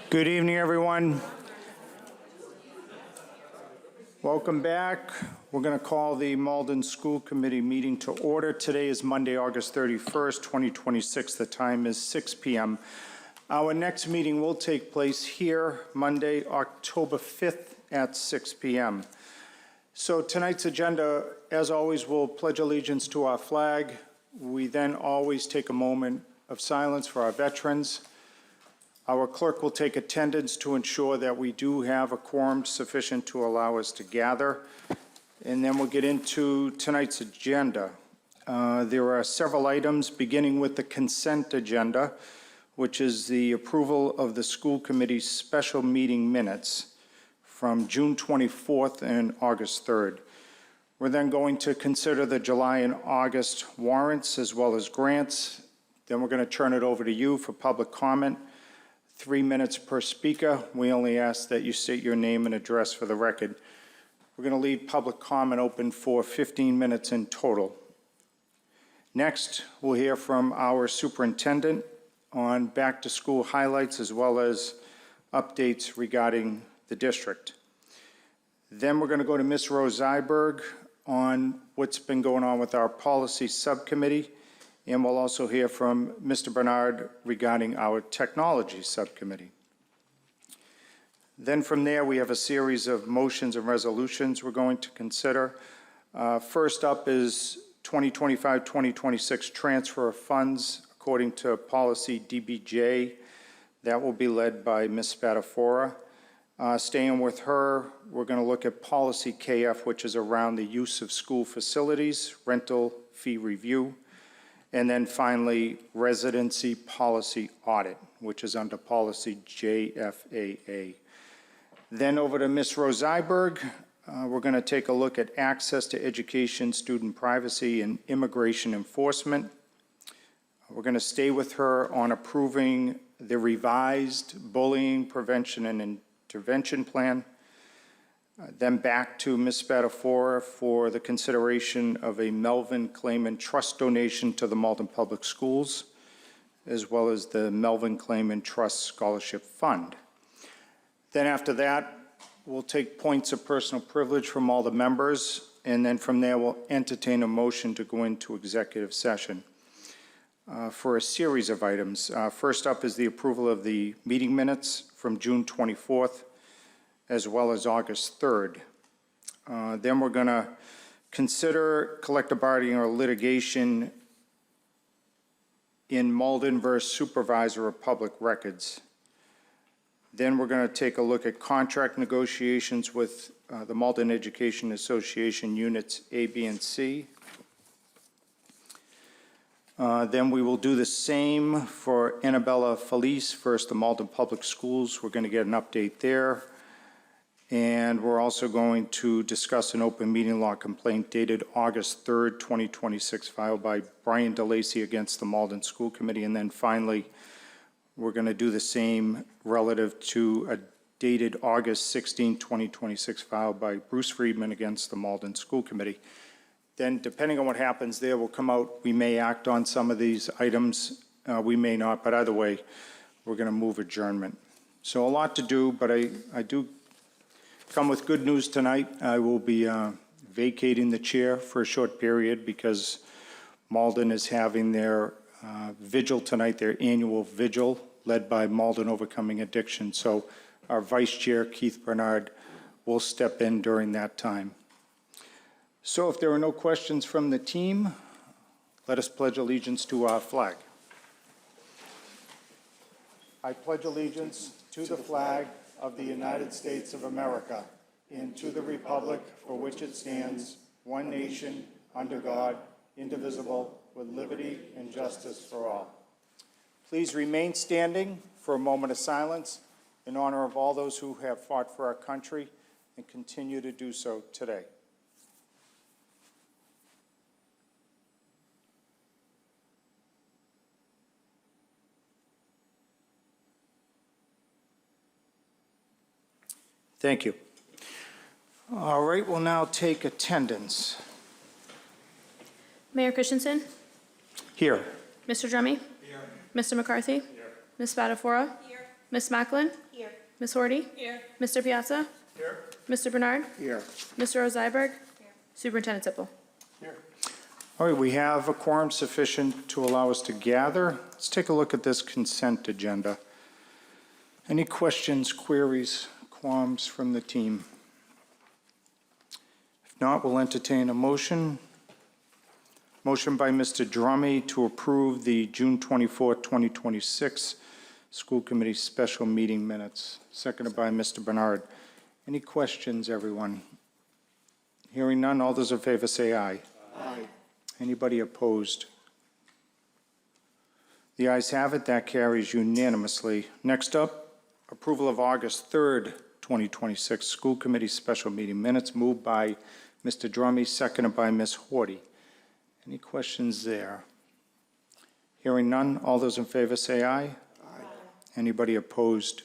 Good evening, everyone. Welcome back. We're going to call the Malden School Committee meeting to order. Today is Monday, August 31st, 2026. The time is 6 p.m. Our next meeting will take place here Monday, October 5th at 6 p.m. So tonight's agenda, as always, will pledge allegiance to our flag. We then always take a moment of silence for our veterans. Our clerk will take attendance to ensure that we do have a quorum sufficient to allow us to gather. And then we'll get into tonight's agenda. There are several items, beginning with the consent agenda, which is the approval of the school committee's special meeting minutes from June 24th and August 3rd. We're then going to consider the July and August warrants as well as grants. Then we're going to turn it over to you for public comment. 3 minutes per speaker. We only ask that you state your name and address for the record. We're going to leave public comment open for 15 minutes in total. Next, we'll hear from our superintendent on back-to-school highlights as well as updates regarding the district. Then we're going to go to Ms. Rose Zyberg on what's been going on with our policy subcommittee. And we'll also hear from Mr. Bernard regarding our technology subcommittee. Then from there, we have a series of motions and resolutions we're going to consider. First up is 2025-2026 transfer of funds according to policy DBJ. That will be led by Ms. Spatafora. Staying with her, we're going to look at policy KF, which is around the use of school facilities, rental fee review. And then finally, residency policy audit, which is under policy JFAA. Then over to Ms. Rose Zyberg, we're going to take a look at access to education, student privacy, and immigration enforcement. We're going to stay with her on approving the revised bullying prevention and intervention plan. Then back to Ms. Spatafora for the consideration of a Melvin Claimant Trust donation to the Malden Public Schools, as well as the Melvin Claimant Trust Scholarship Fund. Then after that, we'll take points of personal privilege from all the members, and then from there we'll entertain a motion to go into executive session for a series of items. First up is the approval of the meeting minutes from June 24th, as well as August 3rd. Then we're going to consider collective bargaining or litigation in Malden versus Supervisor of Public Records. Then we're going to take a look at contract negotiations with the Malden Education Association Units A, B, and C. Then we will do the same for Annabella Felice versus the Malden Public Schools. We're going to get an update there. And we're also going to discuss an open meeting law complaint dated August 3rd, 2026, filed by Brian DeLacy against the Malden School Committee. And then finally, we're going to do the same relative to a dated August 16, 2026, filed by Bruce Friedman against the Malden School Committee. Then, depending on what happens there, we'll come out. We may act on some of these items. We may not. But either way, we're going to move adjournment. So a lot to do, but I do come with good news tonight. I will be vacating the chair for a short period because Malden is having their vigil tonight, their annual vigil, led by Malden Overcoming Addiction. So our vice chair, Keith Bernard, will step in during that time. So if there are no questions from the team, let us pledge allegiance to our flag. I pledge allegiance to the flag of the United States of America, and to the republic for which it stands, one nation, under God, indivisible, with liberty and justice for all. Please remain standing for a moment of silence in honor of all those who have fought for our country and continue to do so today. Thank you. All right, we'll now take attendance. Mayor Christensen? Here. Mr. Drummy? Here. Mr. McCarthy? Here. Ms. Spatafora? Here. Ms. Macklin? Here. Ms. Horty? Here. Mr. Piazza? Here. Mr. Bernard? Here. Mr. Rosenberg? Superintendent Sippel? Here. All right, we have a quorum sufficient to allow us to gather. Let's take a look at this consent agenda. Any questions, queries, qualms from the team? If not, we'll entertain a motion. Motion by Mr. Drummy to approve the June 24, 2026 School Committee Special Meeting Minutes, seconded by Mr. Bernard. Any questions, everyone? Hearing none, all those in favor say aye. Aye. Anybody opposed? The ayes have it, that carries unanimously. Next up, approval of August 3rd, 2026 School Committee Special Meeting Minutes, moved by Mr. Drummy, seconded by Ms. Horty. Any questions there? Hearing none, all those in favor say aye. Aye. Anybody opposed?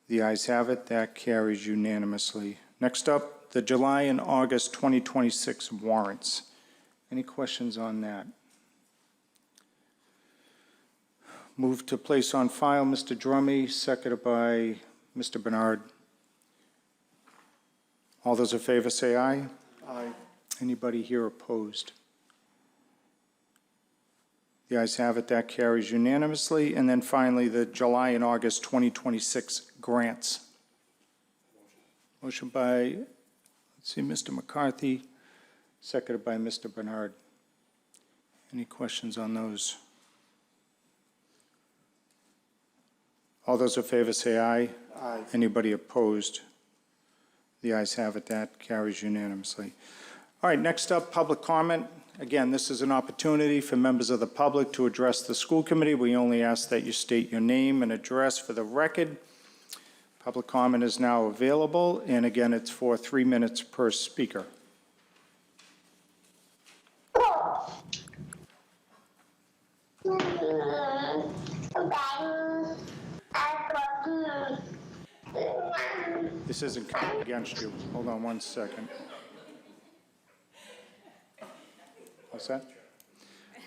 The ayes have it, that carries unanimously. Next up, the July and August 2026 warrants. Any questions on that? Move to place on file, Mr. Drummy, seconded by Mr. Bernard. All those in favor say aye. Aye. Anybody here opposed? The ayes have it, that carries unanimously. And then finally, the July and August 2026 grants. Motion by, let's see, Mr. McCarthy, seconded by Mr. Bernard. Any questions on those? All those in favor say aye. Aye. Anybody opposed? The ayes have it, that carries unanimously. All right, next up, public comment. Again, this is an opportunity for members of the public to address the school committee. We only ask that you state your name and address for the record. Public comment is now available, and again, it's for 3 minutes per speaker. This isn't counting against you. Hold on one second. What's that?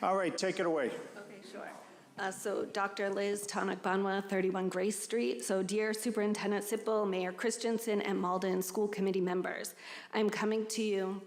All right, take it away. Okay, sure. So Dr. Liz Tanak-Banwa, 31 Grace Street. So dear Superintendent Sippel, Mayor Christensen, and Malden School Committee members, I'm coming to you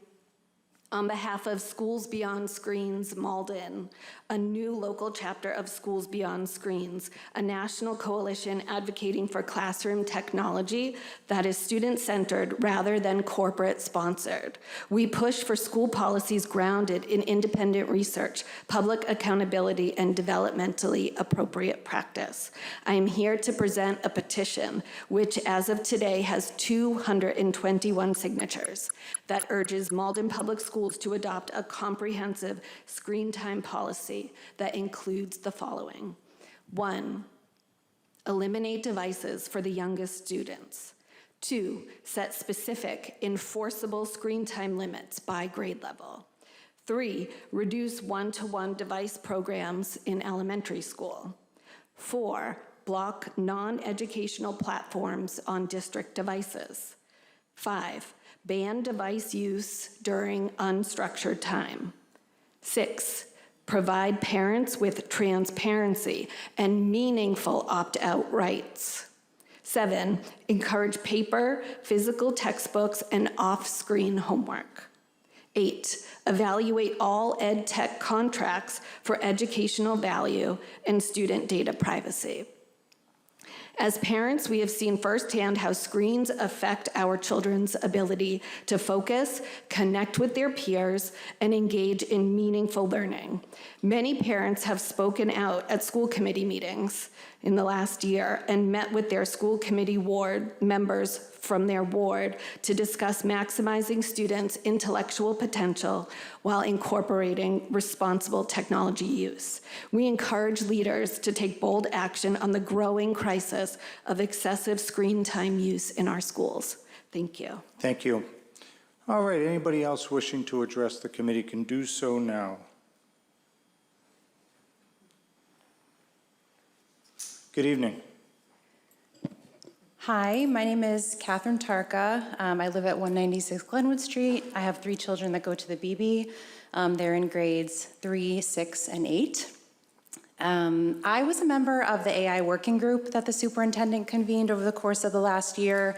on behalf of Schools Beyond Screens Malden, a new local chapter of Schools Beyond Screens, a national coalition advocating for classroom technology that is student-centered rather than corporate-sponsored. We push for school policies grounded in independent research, public accountability, and developmentally appropriate practice. I am here to present a petition, which as of today has 221 signatures, that urges Malden Public Schools to adopt a comprehensive screen time policy that includes the following. 1, eliminate devices for the youngest students. 2, set specific, enforceable screen time limits by grade level. 3, reduce one-to-one device programs in elementary school. 4, block non-educational platforms on district devices. 5, ban device use during unstructured time. 6, provide parents with transparency and meaningful opt-out rights. 7, encourage paper, physical textbooks, and off-screen homework. 8, evaluate all ed tech contracts for educational value and student data privacy. As parents, we have seen firsthand how screens affect our children's ability to focus, connect with their peers, and engage in meaningful learning. Many parents have spoken out at school committee meetings in the last year and met with their school committee ward members from their ward to discuss maximizing students' intellectual potential while incorporating responsible technology use. We encourage leaders to take bold action on the growing crisis of excessive screen time use in our schools. Thank you. Thank you. All right, anybody else wishing to address the committee can do so now. Good evening. Hi, my name is Catherine Tarka. I live at 196 Glenwood Street. I have 3 children that go to the BB. They're in grades 3, 6, and 8. I was a member of the AI working group that the superintendent convened over the course of the last year,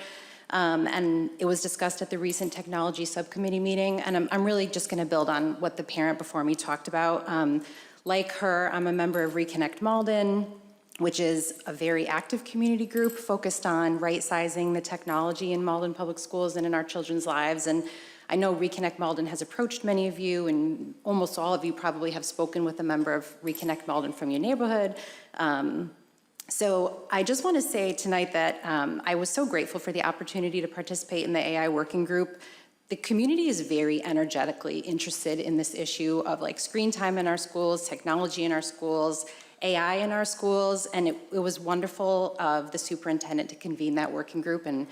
and it was discussed at the recent technology subcommittee meeting, and I'm really just going to build on what the parent before me talked about. Like her, I'm a member of Reconnect Malden, which is a very active community group focused on right-sizing the technology in Malden Public Schools and in our children's lives. And I know Reconnect Malden has approached many of you, and almost all of you probably have spoken with a member of Reconnect Malden from your neighborhood. So I just want to say tonight that I was so grateful for the opportunity to participate in the AI working group. The community is very energetically interested in this issue of like screen time in our schools, technology in our schools, AI in our schools, and it was wonderful of the superintendent to convene that working group. And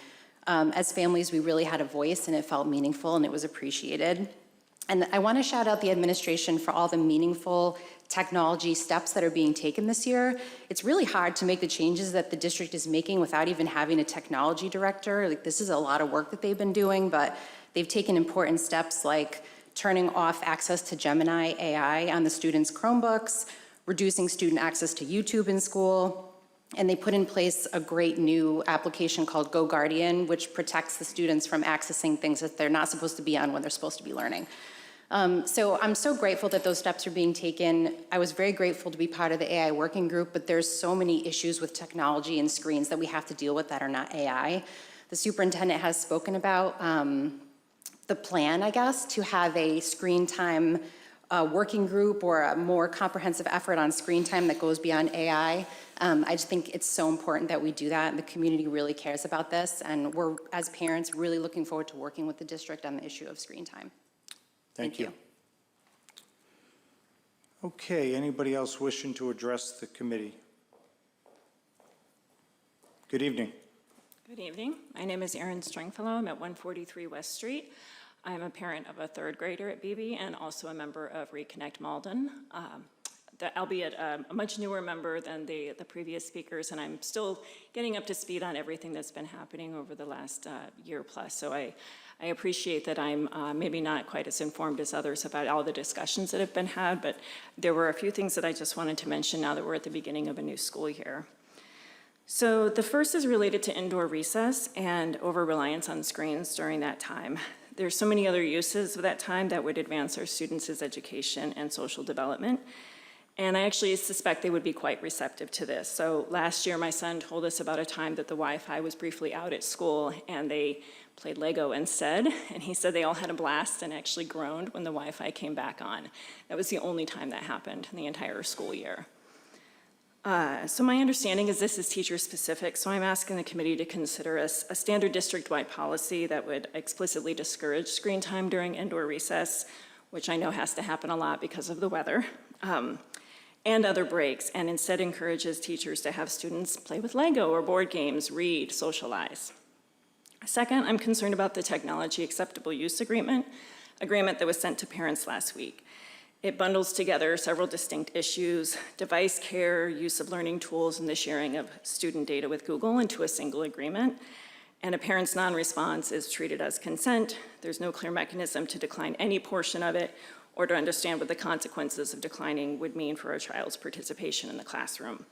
as families, we really had a voice, and it felt meaningful, and it was appreciated. And I want to shout out the administration for all the meaningful technology steps that are being taken this year. It's really hard to make the changes that the district is making without even having a technology director. Like, this is a lot of work that they've been doing, but they've taken important steps like turning off access to Gemini AI on the students' Chromebooks, reducing student access to YouTube in school, and they put in place a great new application called Go Guardian, which protects the students from accessing things that they're not supposed to be on when they're supposed to be learning. So I'm so grateful that those steps are being taken. I was very grateful to be part of the AI working group, but there's so many issues with technology and screens that we have to deal with that are not AI. The superintendent has spoken about the plan, I guess, to have a screen time working group or a more comprehensive effort on screen time that goes beyond AI. I just think it's so important that we do that, and the community really cares about this, and we're, as parents, really looking forward to working with the district on the issue of screen time. Thank you. Okay, anybody else wishing to address the committee? Good evening. Good evening. My name is Erin Stringfellow. I'm at 143 West Street. I'm a parent of a third grader at BB and also a member of Reconnect Malden, albeit a much newer member than the previous speakers, and I'm still getting up to speed on everything that's been happening over the last year plus. So I appreciate that I'm maybe not quite as informed as others about all the discussions that have been had, but there were a few things that I just wanted to mention now that we're at the beginning of a new school year. So the first is related to indoor recess and over-reliance on screens during that time. There's so many other uses of that time that would advance our students' education and social development. And I actually suspect they would be quite receptive to this. So last year, my son told us about a time that the Wi-Fi was briefly out at school and they played Lego instead. And he said they all had a blast and actually groaned when the Wi-Fi came back on. That was the only time that happened in the entire school year. So my understanding is this is teacher specific, so I'm asking the committee to consider a standard district-wide policy that would explicitly discourage screen time during indoor recess, which I know has to happen a lot because of the weather, and other breaks, and instead encourages teachers to have students play with Lego or board games, read, socialize. Second, I'm concerned about the technology acceptable use agreement that was sent to parents last week. It bundles together several distinct issues: device care, use of learning tools, and the sharing of student data with Google into a single agreement. And a parent's non-response is treated as consent. There's no clear mechanism to decline any portion of it or to understand what the consequences of declining would mean for a child's participation in the classroom.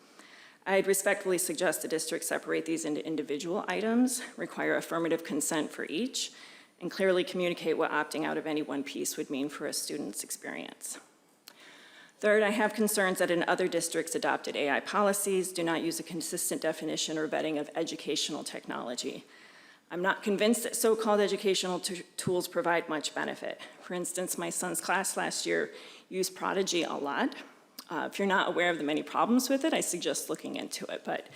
I'd respectfully suggest the district separate these into individual items, require affirmative consent for each, and clearly communicate what opting out of any one piece would mean for a student's experience. Third, I have concerns that in other districts adopted AI policies do not use a consistent definition or vetting of educational technology. I'm not convinced that so-called educational tools provide much benefit. For instance, my son's class last year used Prodigy a lot. If you're not aware of the many problems with it, I suggest looking into it, but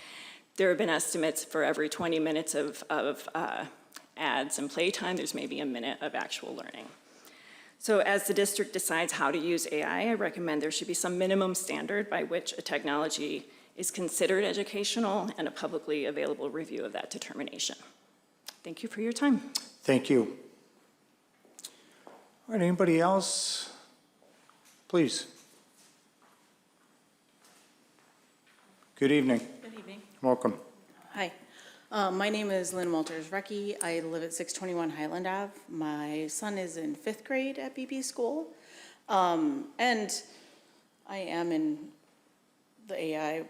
there have been estimates for every 20 minutes of ads and playtime, there's maybe a minute of actual learning. So as the district decides how to use AI, I recommend there should be some minimum standard by which a technology is considered educational and a publicly available review of that determination. Thank you for your time. Thank you. All right, anybody else? Please. Good evening. Good evening. Welcome. Hi. My name is Lynn Walters-Recky. I live at 621 Highland Ave. My son is in 5th grade at BB School. And I am in the AI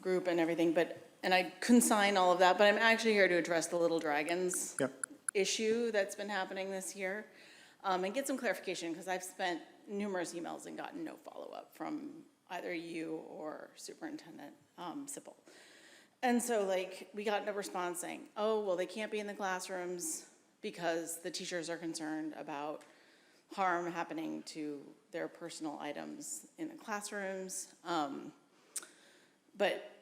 group and everything, and I couldn't sign all of that, but I'm actually here to address the Little Dragons Yep. issue that's been happening this year, and get some clarification, because I've spent numerous emails and gotten no follow-up from either you or Superintendent Sipple. And so, like, we got a response saying, oh, well, they can't be in the classrooms because the teachers are concerned about harm happening to their personal items in the classrooms. But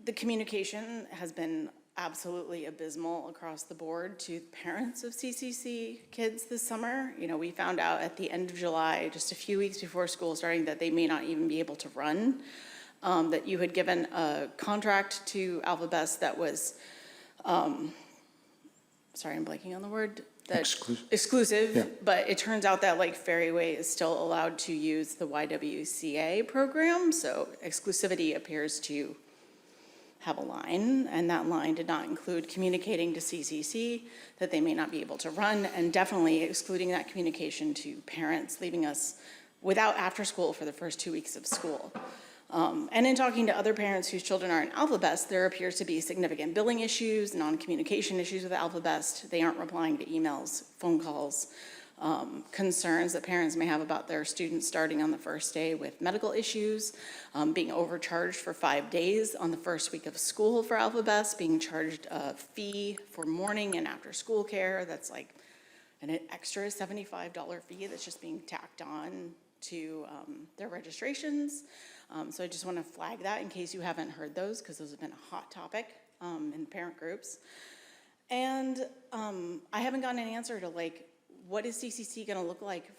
the communication has been absolutely abysmal across the board to parents of CCC kids this summer. You know, we found out at the end of July, just a few weeks before school starting, that they may not even be able to run, that you had given a contract to AlphaBest that was, sorry, I'm blanking on the word. Exclusive, Yeah. but it turns out that like Ferryway is still allowed to use the YWCA program, so exclusivity appears to have a line, and that line did not include communicating to CCC that they may not be able to run, and definitely excluding that communication to parents, leaving us without after school for the first 2 weeks of school. And in talking to other parents whose children are in AlphaBest, there appears to be significant billing issues, non-communication issues with AlphaBest. They aren't replying to emails, phone calls, concerns that parents may have about their students starting on the first day with medical issues, being overcharged for 5 days on the first week of school for AlphaBest, being charged a fee for morning and after school care. That's like an extra $75 fee that's just being tacked on to their registrations. So I just want to flag that in case you haven't heard those, because those have been a hot topic in parent groups. And I haven't gotten an answer to, like, what is CCC going to look like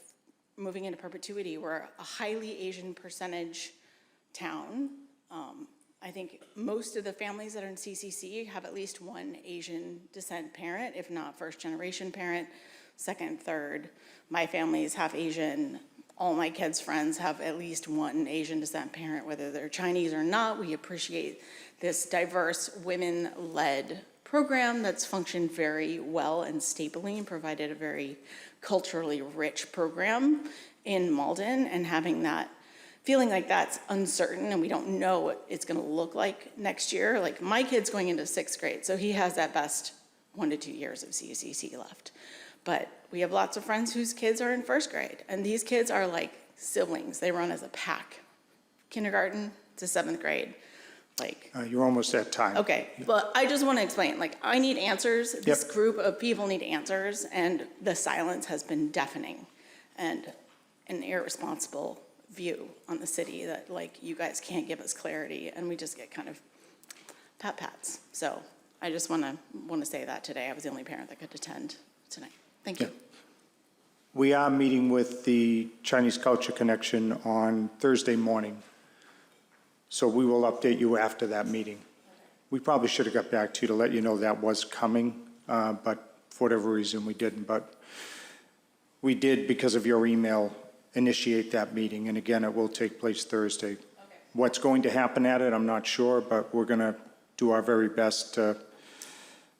moving into perpetuity? We're a highly Asian percentage town. I think most of the families that are in CCC have at least one Asian descent parent, if not first generation parent, second, third. My family is half Asian. All my kids' friends have at least one Asian descent parent, whether they're Chinese or not. We appreciate this diverse women-led program that's functioned very well and stably and provided a very culturally rich program in Malden, and having that, feeling like that's uncertain and we don't know what it's gonna look like next year. Like, my kid's going into 6th grade, so he has at best 1 to 2 years of CCC left. But we have lots of friends whose kids are in 1st grade, and these kids are like siblings. They run as a pack, kindergarten to 7th grade. Like, You're almost at time. okay, but I just want to explain, like, I need answers. This group of people need answers, and the silence has been deafening and an irresponsible view on the city that, like, you guys can't give us clarity, and we just get kind of pat-pats. So I just want to say that today. I was the only parent that could attend tonight. Thank you. Yeah. We are meeting with the Chinese Culture Connection on Thursday morning, so we will update you after that meeting. We probably should have got back to you to let you know that was coming, but for whatever reason we didn't. But we did, because of your email, initiate that meeting, and again, it will take place Thursday. Okay. What's going to happen at it, I'm not sure, but we're going to do our very best to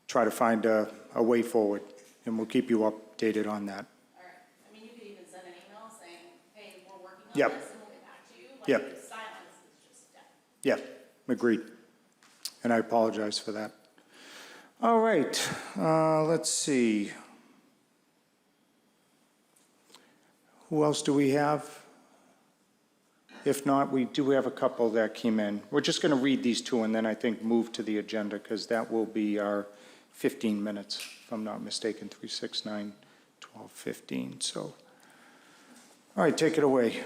try to find a way forward, and we'll keep you updated on that. All right. I mean, you could even send an email saying, hey, we're working on Yep. this, and we'll get back to you. Like, Yep. the silence is just dead. Yeah, agreed. And I apologize for that. All right, let's see. Who else do we have? If not, we do have a couple that came in. We're just going to read these two and then I think move to the agenda, because that will be our 15 minutes, if I'm not mistaken, 3, 6, 9, 12, 15. So, all right, take it away.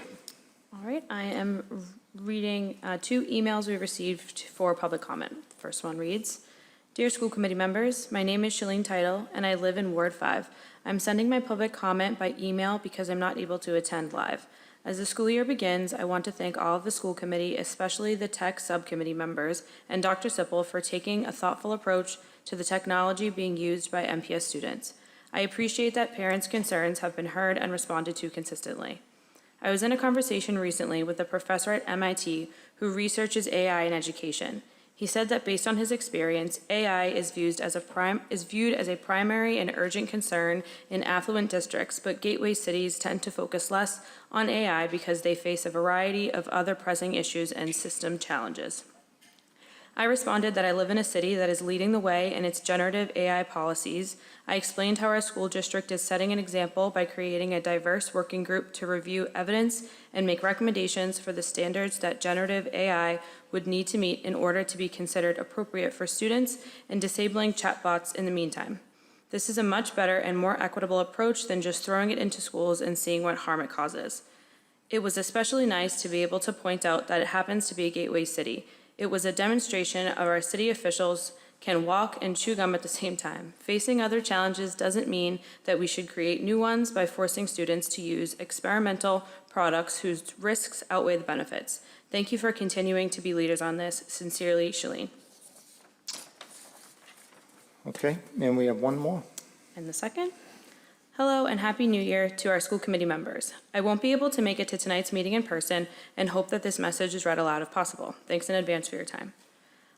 All right, I am reading 2 emails we received for public comment. The first one reads, Dear school committee members, my name is Shalene Title and I live in Ward 5. I'm sending my public comment by email because I'm not able to attend live. As the school year begins, I want to thank all of the school committee, especially the tech subcommittee members, and Dr. Sipple for taking a thoughtful approach to the technology being used by MPS students. I appreciate that parents' concerns have been heard and responded to consistently. I was in a conversation recently with a professor at MIT who researches AI in education. He said that based on his experience, AI is viewed as a primary and urgent concern in affluent districts, but gateway cities tend to focus less on AI because they face a variety of other pressing issues and system challenges. I responded that I live in a city that is leading the way in its generative AI policies. I explained how our school district is setting an example by creating a diverse working group to review evidence and make recommendations for the standards that generative AI would need to meet in order to be considered appropriate for students, and disabling chatbots in the meantime. This is a much better and more equitable approach than just throwing it into schools and seeing what harm it causes. It was especially nice to be able to point out that it happens to be a gateway city. It was a demonstration of our city officials can walk and chew gum at the same time. Facing other challenges doesn't mean that we should create new ones by forcing students to use experimental products whose risks outweigh the benefits. Thank you for continuing to be leaders on this. Sincerely, Shalene. Okay, and we have one more. And the second. Hello and Happy New Year to our school committee members. I won't be able to make it to tonight's meeting in person and hope that this message is read aloud if possible. Thanks in advance for your time.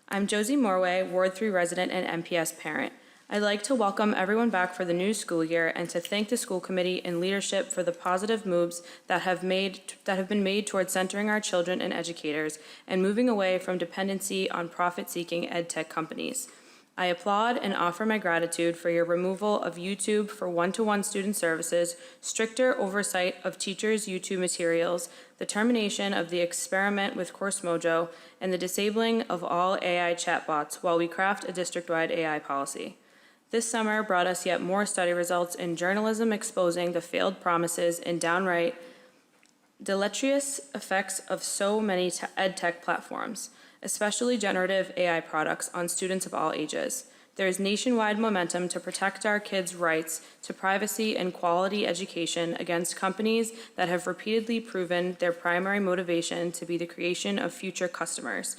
I'm Josie Morway, Ward 3 resident and MPS parent. I'd like to welcome everyone back for the new school year and to thank the school committee and leadership for the positive moves that have been made towards centering our children and educators and moving away from dependency on profit-seeking ed tech companies. I applaud and offer my gratitude for your removal of YouTube for one-to-one student services, stricter oversight of teachers' YouTube materials, the termination of the experiment with Course Mojo, and the disabling of all AI chatbots while we craft a district-wide AI policy. This summer brought us yet more study results in journalism exposing the failed promises and downright deleterious effects of so many ed tech platforms, especially generative AI products, on students of all ages. There is nationwide momentum to protect our kids' rights to privacy and quality education against companies that have repeatedly proven their primary motivation to be the creation of future customers.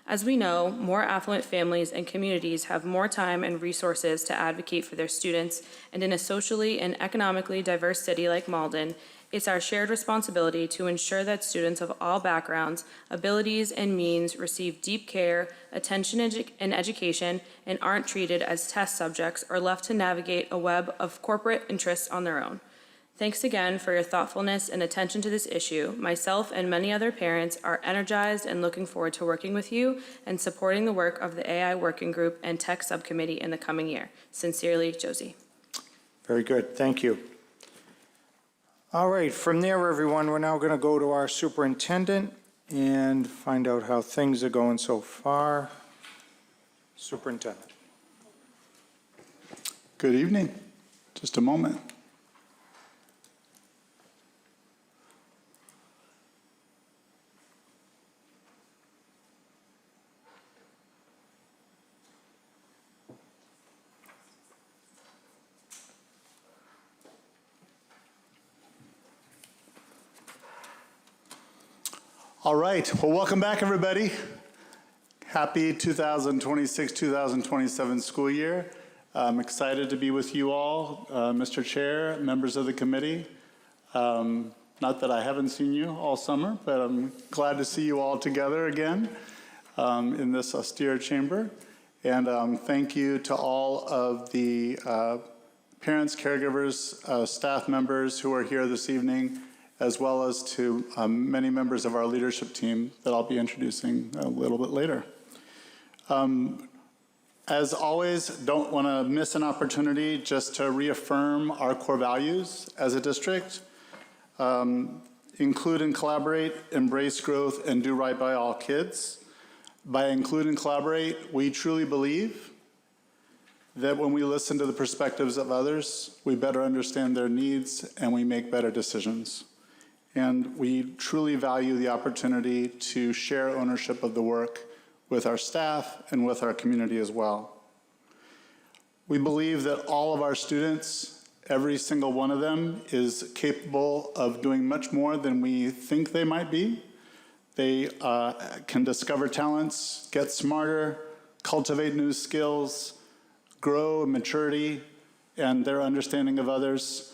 As we know, more affluent families and communities have more time and resources to advocate for their students, and in a socially and economically diverse city like Malden, it's our shared responsibility to ensure that students of all backgrounds, abilities, and means receive deep care, attention, and education, and aren't treated as test subjects or left to navigate a web of corporate interests on their own. Thanks again for your thoughtfulness and attention to this issue. Myself and many other parents are energized and looking forward to working with you and supporting the work of the AI Working Group and Tech Subcommittee in the coming year. Sincerely, Josie. Very good, thank you. All right, from there, everyone, we're now going to go to our superintendent and find out how things are going so far. Superintendent. Good evening. Just a moment. All right, well, welcome back, everybody. Happy 2026-2027 school year. I'm excited to be with you all, Mr. Chair, members of the committee. Not that I haven't seen you all summer, but I'm glad to see you all together again in this austere chamber. And thank you to all of the parents, caregivers, staff members who are here this evening, as well as to many members of our leadership team that I'll be introducing a little bit later. As always, don't want to miss an opportunity just to reaffirm our core values as a district. Include and collaborate, embrace growth, and do right by all kids. By include and collaborate, we truly believe that when we listen to the perspectives of others, we better understand their needs and we make better decisions. And we truly value the opportunity to share ownership of the work with our staff and with our community as well. We believe that all of our students, every single one of them, is capable of doing much more than we think they might be. They can discover talents, get smarter, cultivate new skills, grow in maturity and their understanding of others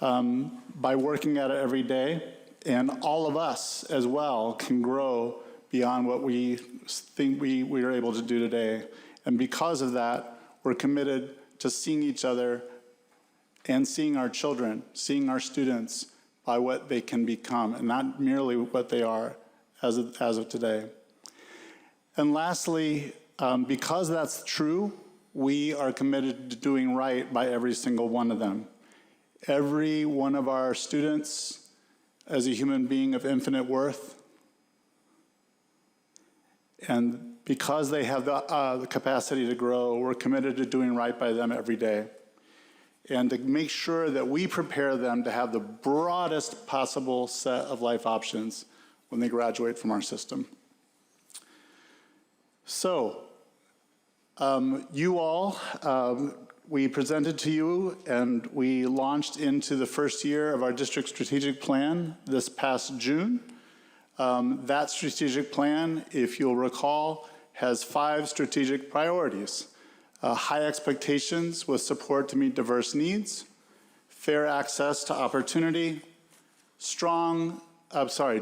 by working at it every day. And all of us as well can grow beyond what we think we are able to do today. And because of that, we're committed to seeing each other and seeing our children, seeing our students by what they can become, and not merely what they are as of today. And lastly, because that's true, we are committed to doing right by every single one of them. Every one of our students as a human being of infinite worth, and because they have the capacity to grow, we're committed to doing right by them every day, and to make sure that we prepare them to have the broadest possible set of life options when they graduate from our system. So, you all, we presented to you and we launched into the first year of our district strategic plan this past June. That strategic plan, if you'll recall, has 5 strategic priorities. High expectations with support to meet diverse needs, fair access to opportunity,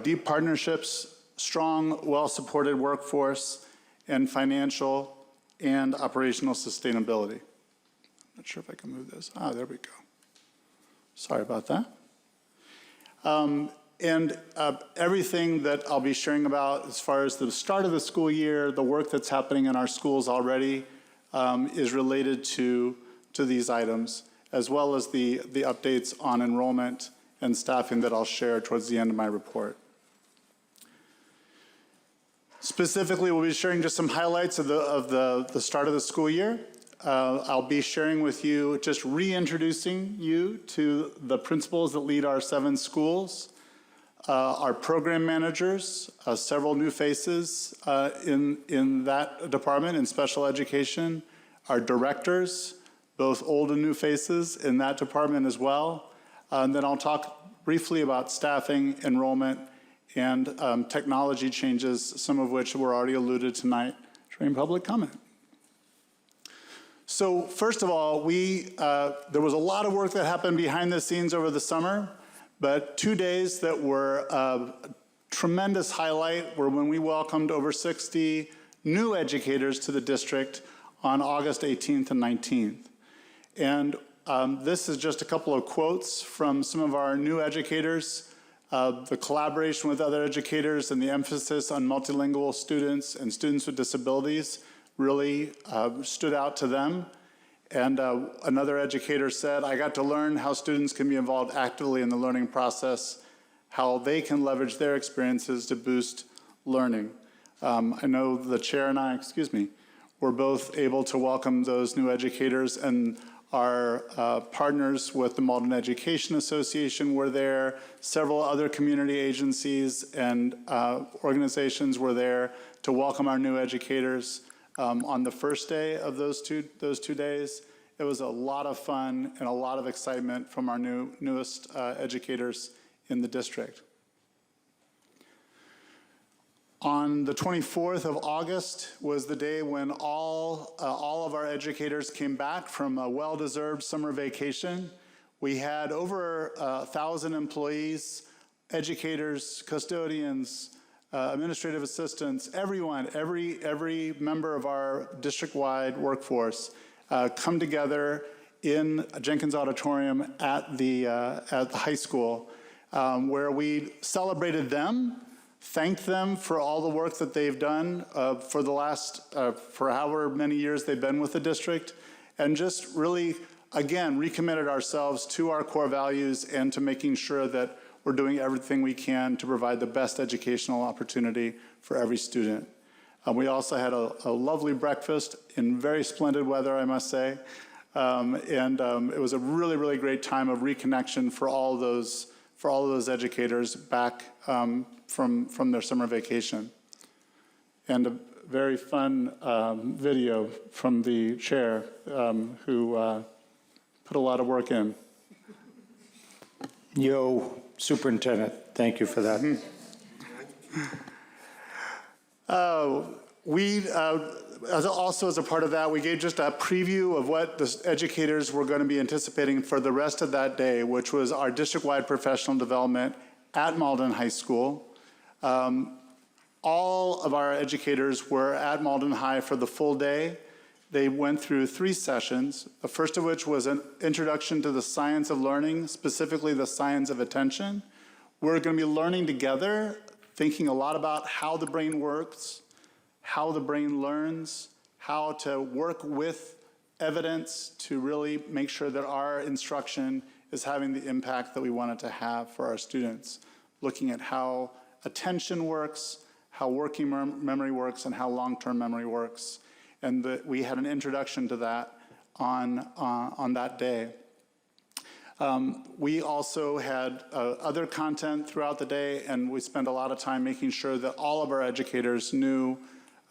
deep partnerships, strong, well-supported workforce, and financial and operational sustainability. I'm not sure if I can move this. There we go. Sorry about that. Everything that I'll be sharing about as far as the start of the school year, the work that's happening in our schools already, is related to these items, as well as the updates on enrollment and staffing that I'll share towards the end of my report. Specifically, we'll be sharing just some highlights of the start of the school year. I'll be sharing with you, just reintroducing you to the principals that lead our 7 schools, our program managers, several new faces in that department in special education, our directors, both old and new faces in that department as well. And then I'll talk briefly about staffing, enrollment, and technology changes, some of which were already alluded tonight during public comment. So first of all, there was a lot of work that happened behind the scenes over the summer, but 2 days that were a tremendous highlight were when we welcomed over 60 new educators to the district on August 18th and 19th. And this is just a couple of quotes from some of our new educators. The collaboration with other educators and the emphasis on multilingual students and students with disabilities really stood out to them. And another educator said, I got to learn how students can be involved actively in the learning process, how they can leverage their experiences to boost learning. I know the chair and I, were both able to welcome those new educators, and our partners with the Malden Education Association were there. Several other community agencies and organizations were there to welcome our new educators on the first day of those two days. It was a lot of fun and a lot of excitement from our newest educators in the district. On the 24th of August was the day when all of our educators came back from a well-deserved summer vacation. We had over 1,000 employees, educators, custodians, administrative assistants, everyone, every member of our district-wide workforce come together in Jenkins Auditorium at the high school, where we celebrated them, thanked them for all the work that they've done for the last, for however many years they've been with the district, and just really, again, recommitted ourselves to our core values and to making sure that we're doing everything we can to provide the best educational opportunity for every student. We also had a lovely breakfast in very splendid weather, I must say, it was a really, really great time of reconnection for all of those educators back from their summer vacation. And a very fun video from the chair who put a lot of work in. Yo, Superintendent, thank you for that. Also as a part of that, we gave just a preview of what the educators were going to be anticipating for the rest of that day, which was our district-wide professional development at Malden High School. All of our educators were at Malden High for the full day. They went through 3 sessions, the first of which was an introduction to the science of learning, specifically the science of attention. We're going to be learning together, thinking a lot about how the brain works, how the brain learns, how to work with evidence to really make sure that our instruction is having the impact that we want it to have for our students. Looking at how attention works, how working memory works, and how long-term memory works. And we had an introduction to that on that day. We also had other content throughout the day, and we spent a lot of time making sure that all of our educators knew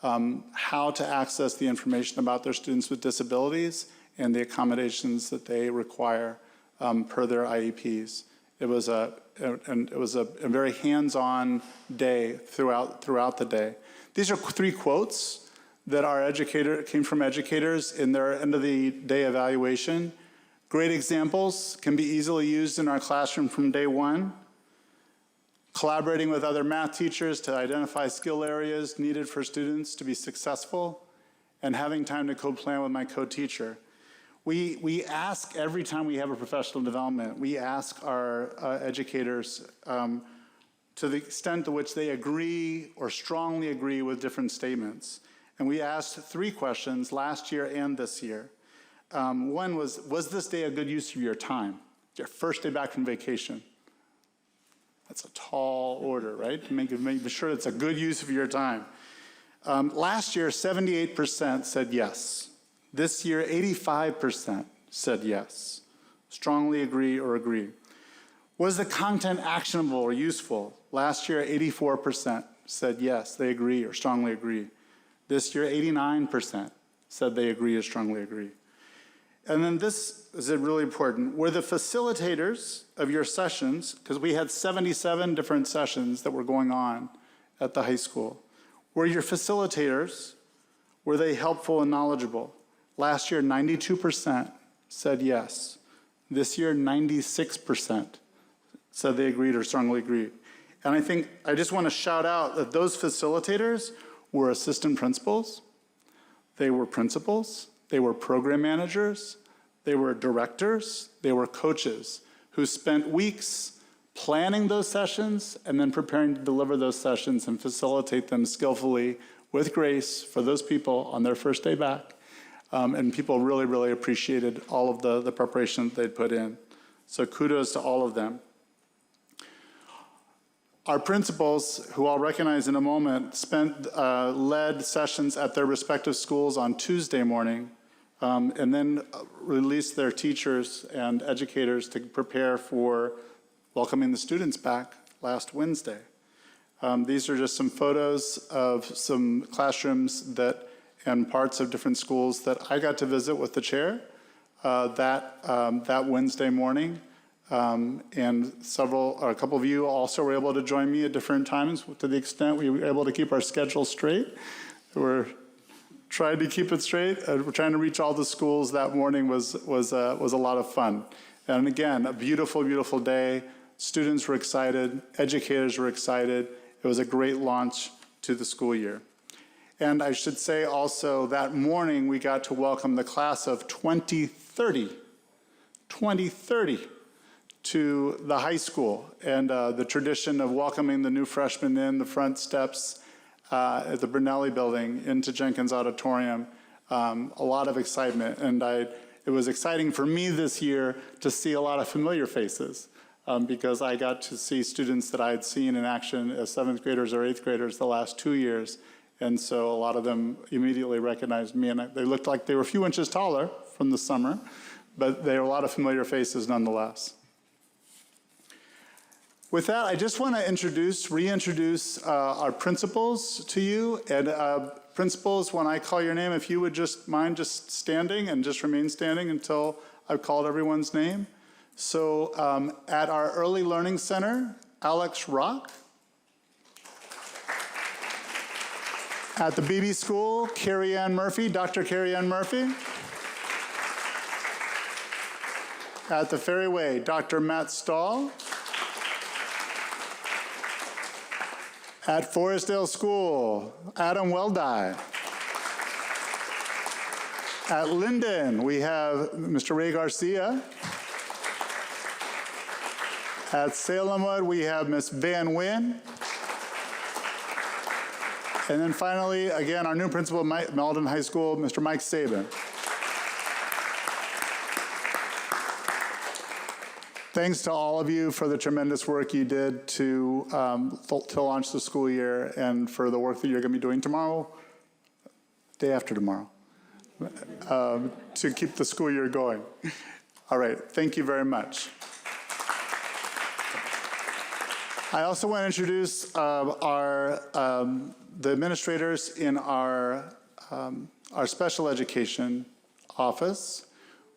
how to access the information about their students with disabilities and the accommodations that they require per their IEPs. It was a very hands-on day throughout the day. These are 3 quotes that came from educators in their end of the day evaluation. Great examples, can be easily used in our classroom from day 1. Collaborating with other math teachers to identify skill areas needed for students to be successful, and having time to co-plan with my co-teacher. We ask every time we have a professional development, we ask our educators to the extent to which they agree or strongly agree with different statements. And we asked 3 questions last year and this year. One was this day a good use of your time? Your first day back from vacation. That's a tall order, right? Make sure it's a good use of your time. Last year, 78% said yes. This year, 85% said yes. Strongly agree or agree. Was the content actionable or useful? Last year, 84% said yes, they agree or strongly agree. This year, 89% said they agree or strongly agree. And then this is really important. Were the facilitators of your sessions, because we had 77 different sessions that were going on at the high school, were your facilitators, were they helpful and knowledgeable? Last year, 92% said yes. This year, 96% said they agreed or strongly agreed. And I just want to shout out that those facilitators were assistant principals, they were principals, they were program managers, they were directors, they were coaches who spent weeks planning those sessions and then preparing to deliver those sessions and facilitate them skillfully with grace for those people on their first day back. And people really, really appreciated all of the preparation that they'd put in. So kudos to all of them. Our principals, who I'll recognize in a moment, led sessions at their respective schools on Tuesday morning, and then released their teachers and educators to prepare for welcoming the students back last Wednesday. These are just some photos of some classrooms and parts of different schools that I got to visit with the chair that Wednesday morning. And a couple of you also were able to join me at different times to the extent we were able to keep our schedule straight. We're trying to keep it straight. We're trying to reach all the schools that morning was a lot of fun. And again, a beautiful, beautiful day. Students were excited. Educators were excited. It was a great launch to the school year. And I should say also that morning we got to welcome the class of 2030 to the high school, and the tradition of welcoming the new freshmen in the front steps at the Brunelli building into Jenkins Auditorium. A lot of excitement, and it was exciting for me this year to see a lot of familiar faces because I got to see students that I had seen in action as 7th graders or 8th graders the last 2 years, and so a lot of them immediately recognized me, and they looked like they were a few inches taller from the summer, but they were a lot of familiar faces nonetheless. With that, I just want to reintroduce our principals to you. And principals, when I call your name, if you would just mind just standing and just remain standing until I've called everyone's name. So at our Early Learning Center, Alex Rock. At the BB School, Carrie Ann Murphy, Dr. Carrie Ann Murphy. At the Ferryway, Dr. Matt Stahl. At Forestdale School, Adam Weldi. At Linden, we have Mr. Ray Garcia. At Salemwood, we have Ms. Van Wyn. And then finally, again, our new principal at Malden High School, Mr. Mike Sabin. Thanks to all of you for the tremendous work you did to launch the school year and for the work that you're going to be doing tomorrow, day after tomorrow, to keep the school year going. All right, thank you very much. I also want to introduce the administrators in our special education office.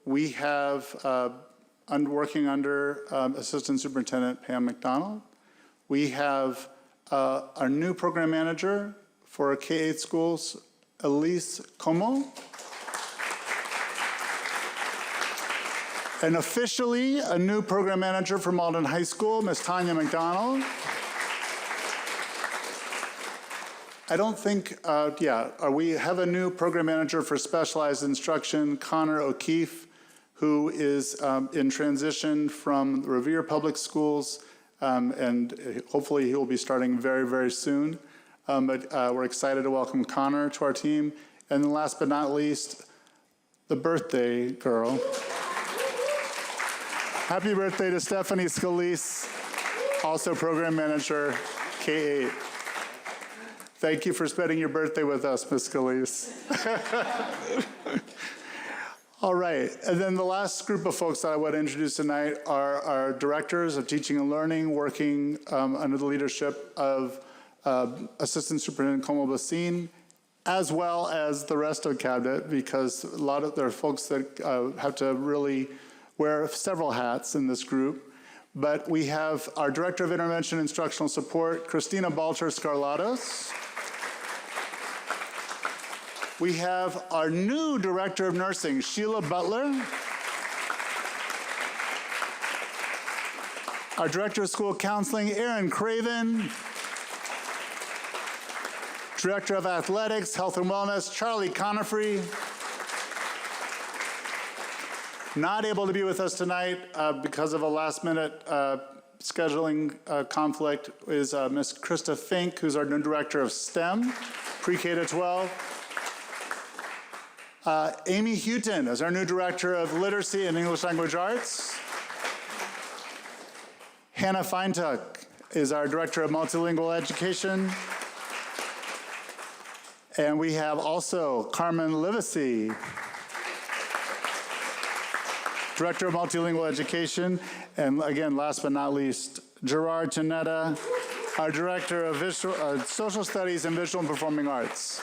We have working under Assistant Superintendent Pam McDonald. We have our new program manager for K-8 schools, Elise Como. And officially, a new program manager for Malden High School, Ms. Tanya McDonald. I don't think, we have a new program manager for specialized instruction, Connor O'Keefe, who is in transition from Revere Public Schools, and hopefully he will be starting very, very soon. But we're excited to welcome Connor to our team. And then last but not least, the birthday girl. Happy birthday to Stephanie Scalise, also program manager, K-8. Thank you for spending your birthday with us, Ms. Scalise. All right, and then the last group of folks that I want to introduce tonight are our directors of teaching and learning, working under the leadership of Assistant Superintendent Como Basine, as well as the rest of the cabinet, because there are folks that have to really wear several hats in this group. But we have our Director of Intervention Instructional Support, Christina Balcher Scarlatos. We have our new Director of Nursing, Sheila Butler. Our Director of School Counseling, Erin Craven. Director of Athletics, Health and Wellness, Charlie Conifrey. Not able to be with us tonight because of a last-minute scheduling conflict is Ms. Krista Fink, who's our new Director of STEM, Pre-K to 12. Amy Houghton is our new Director of Literacy and English Language Arts. Hannah Feintuck is our Director of Multilingual Education. And we have also Carmen Livesey, Director of Multilingual Education. And again, last but not least, Gerard Tanetta, our Director of Social Studies and Visual and Performing Arts.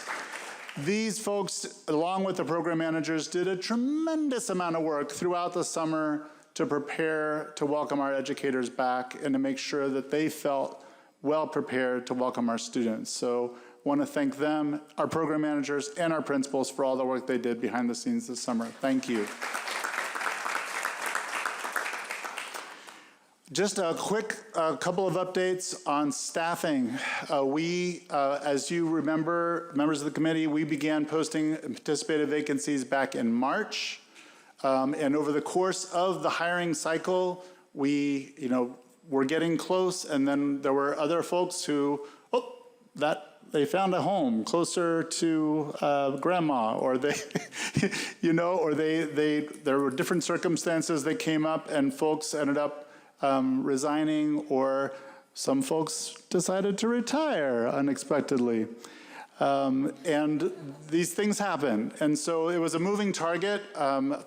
These folks, along with the program managers, did a tremendous amount of work throughout the summer to prepare to welcome our educators back and to make sure that they felt well prepared to welcome our students. So I want to thank them, our program managers, and our principals for all the work they did behind the scenes this summer. Thank you. Just a quick couple of updates on staffing. As you remember, members of the committee, we began posting anticipated vacancies back in March. And over the course of the hiring cycle, we were getting close, and then there were other folks who, they found a home closer to grandma, or they, there were different circumstances that came up, and folks ended up resigning, or some folks decided to retire unexpectedly. And these things happen. And so it was a moving target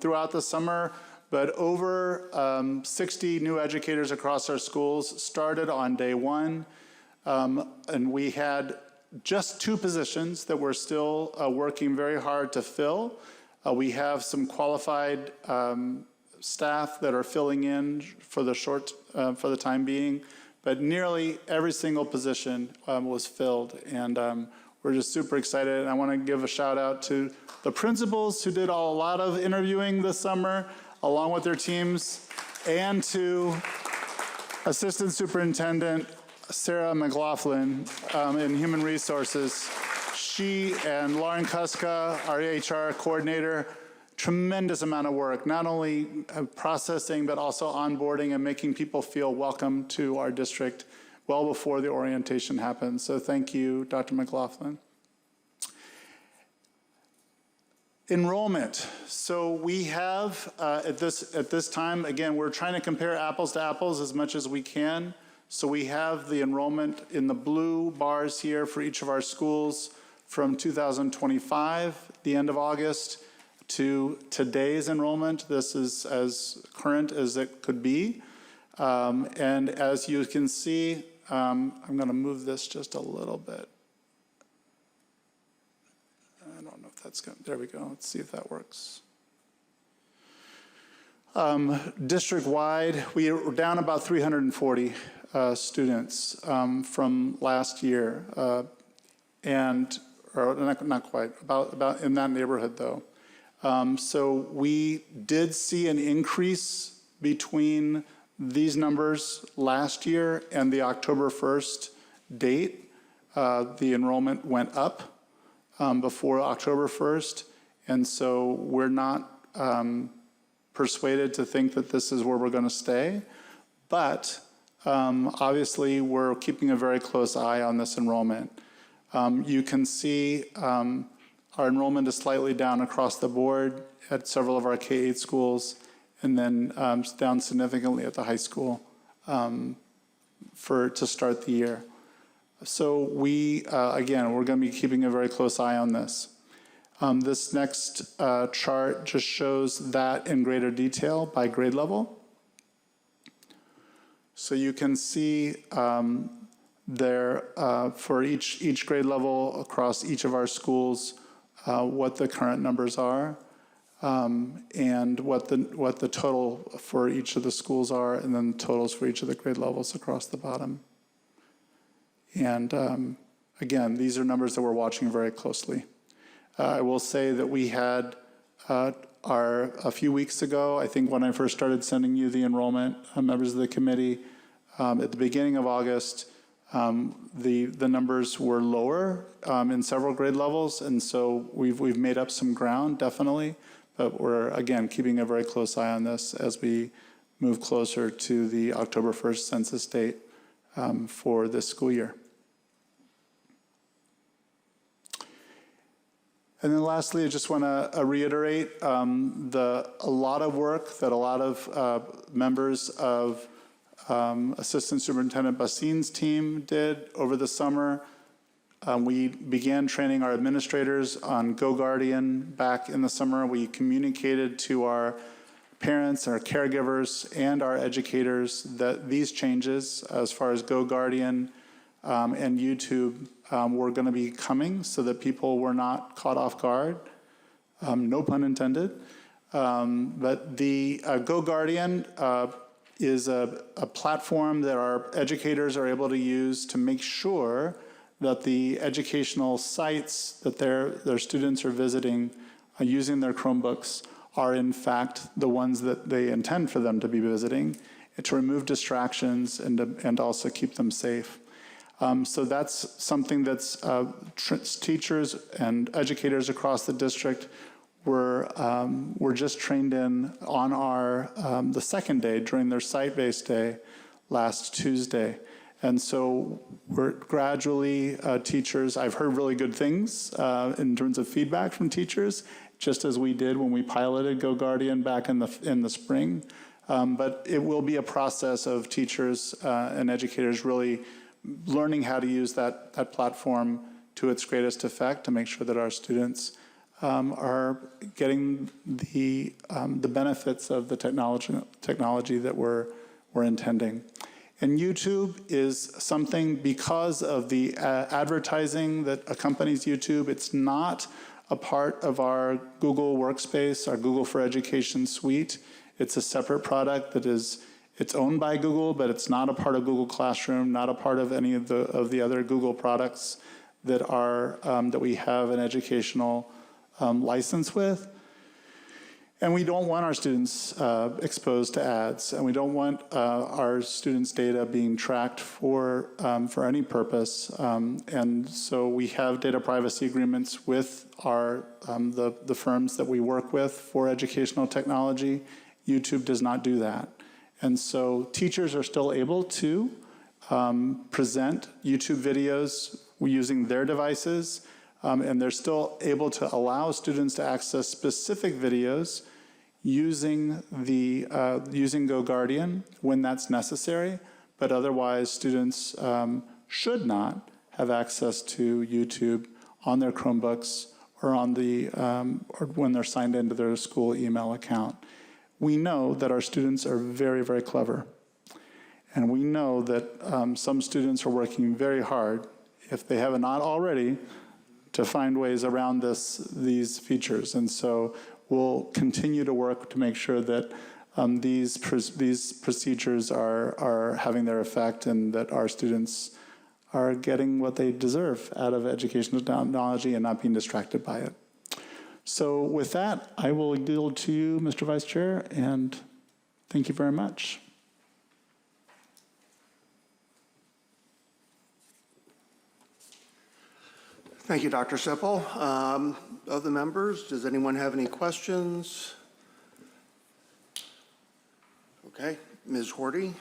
throughout the summer, but over 60 new educators across our schools started on day one. And we had just 2 positions that we're still working very hard to fill. We have some qualified staff that are filling in for the time being, but nearly every single position was filled, and we're just super excited. And I want to give a shout out to the principals who did a lot of interviewing this summer, along with their teams, and to Assistant Superintendent Sarah McLaughlin in Human Resources. She and Lauren Kuska, our HR coordinator, tremendous amount of work, not only processing, but also onboarding and making people feel welcome to our district well before the orientation happens. So thank you, Dr. McLaughlin. Enrollment. So we have, at this time, again, we're trying to compare apples to apples as much as we can. So we have the enrollment in the blue bars here for each of our schools from 2025, the end of August, to today's enrollment. This is as current as it could be. And as you can see, I'm going to move this just a little bit. I don't know if that's going to, there we go. Let's see if that works. District-wide, we are down about 340 students from last year, or not quite, about in that neighborhood though. So we did see an increase between these numbers last year and the October 1st date. The enrollment went up before October 1st, and so we're not persuaded to think that this is where we're going to stay. But obviously, we're keeping a very close eye on this enrollment. You can see our enrollment is slightly down across the board at several of our K-8 schools, and then down significantly at the high school to start the year. So we, again, we're going to be keeping a very close eye on this. This next chart just shows that in greater detail by grade level. So you can see there for each grade level across each of our schools what the current numbers are and what the total for each of the schools are, and then the totals for each of the grade levels across the bottom. And again, these are numbers that we're watching very closely. I will say that we had a few weeks ago, I think when I first started sending you the enrollment, members of the committee, at the beginning of August, the numbers were lower in several grade levels, and so we've made up some ground, definitely, but we're, again, keeping a very close eye on this as we move closer to the October 1st census date for this school year. And then lastly, I just want to reiterate a lot of work that a lot of members of Assistant Superintendent Bassine's team did over the summer. We began training our administrators on GoGuardian back in the summer. We communicated to our parents, our caregivers, and our educators that these changes, as far as GoGuardian and YouTube, were going to be coming so that people were not caught off guard. No pun intended. But the GoGuardian is a platform that our educators are able to use to make sure that the educational sites that their students are visiting using their Chromebooks are in fact the ones that they intend for them to be visiting, to remove distractions and also keep them safe. So that's something that's teachers and educators across the district were just trained in on our the second day during their site-based day last Tuesday. And so we're gradually, teachers, I've heard really good things in terms of feedback from teachers, just as we did when we piloted GoGuardian back in the spring. But it will be a process of teachers and educators really learning how to use that platform to its greatest effect to make sure that our students are getting the benefits of the technology that we're intending. And YouTube is something, because of the advertising that accompanies YouTube, it's not a part of our Google Workspace, our Google for Education suite. It's a separate product that it's owned by Google, but it's not a part of Google Classroom, not a part of any of the other Google products that are that we have an educational license with. And we don't want our students exposed to ads, and we don't want our students' data being tracked for any purpose. And so we have data privacy agreements with the firms that we work with for educational technology. YouTube does not do that. And so teachers are still able to present YouTube videos using their devices, and they're still able to allow students to access specific videos using GoGuardian when that's necessary, but otherwise students should not have access to YouTube on their Chromebooks or or when they're signed into their school email account. We know that our students are very, very clever. And we know that some students are working very hard, if they have not already, to find ways around these features. And so we'll continue to work to make sure that these procedures are having their effect and that our students are getting what they deserve out of educational technology and not being distracted by it. So with that, I will yield to you, Mr. Vice Chair, and thank you very much. Thank you, Dr. Sipple. Other members, does anyone have any questions? Okay, Ms. Horty.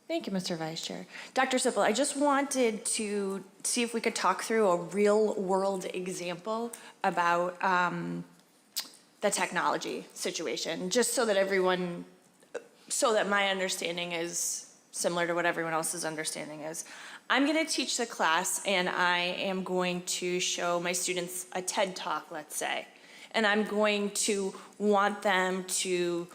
Thank you, Mr. Vice Chair. Dr. Sipple, I just wanted to see if we could talk through a real-world example about the technology situation, just so that my understanding is similar to what everyone else's understanding is. I'm going to teach the class, and I am going to show my students a TED Talk, let's say, and I'm going to want them to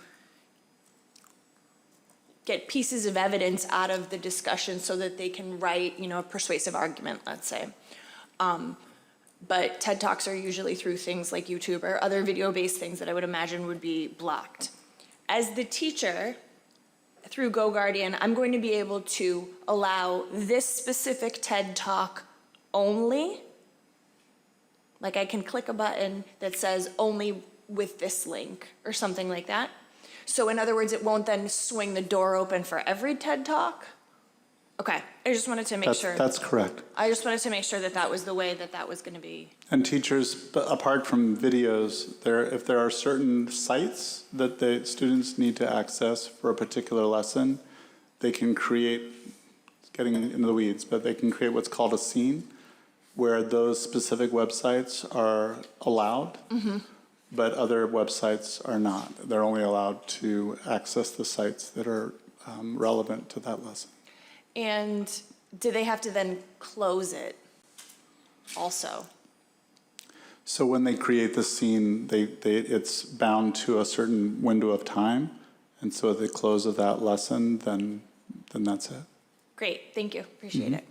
get pieces of evidence out of the discussion so that they can write, a persuasive argument, let's say. But TED Talks are usually through things like YouTube or other video-based things that I would imagine would be blocked. As the teacher, through GoGuardian, I'm going to be able to allow this specific TED Talk only. Like I can click a button that says only with this link or something like that. So in other words, it won't then swing the door open for every TED Talk? Okay, I just wanted to make sure. That's correct. I just wanted to make sure that that was the way that was going to be. And teachers, apart from videos, if there are certain sites that the students need to access for a particular lesson, they can create, getting into the weeds, but they can create what's called a scene where those specific websites are allowed. Mm-hmm. But other websites are not. They're only allowed to access the sites that are relevant to that lesson. And do they have to then close it also? So when they create the scene, it's bound to a certain window of time. And so at the close of that lesson, then that's it. Great, thank you, appreciate it.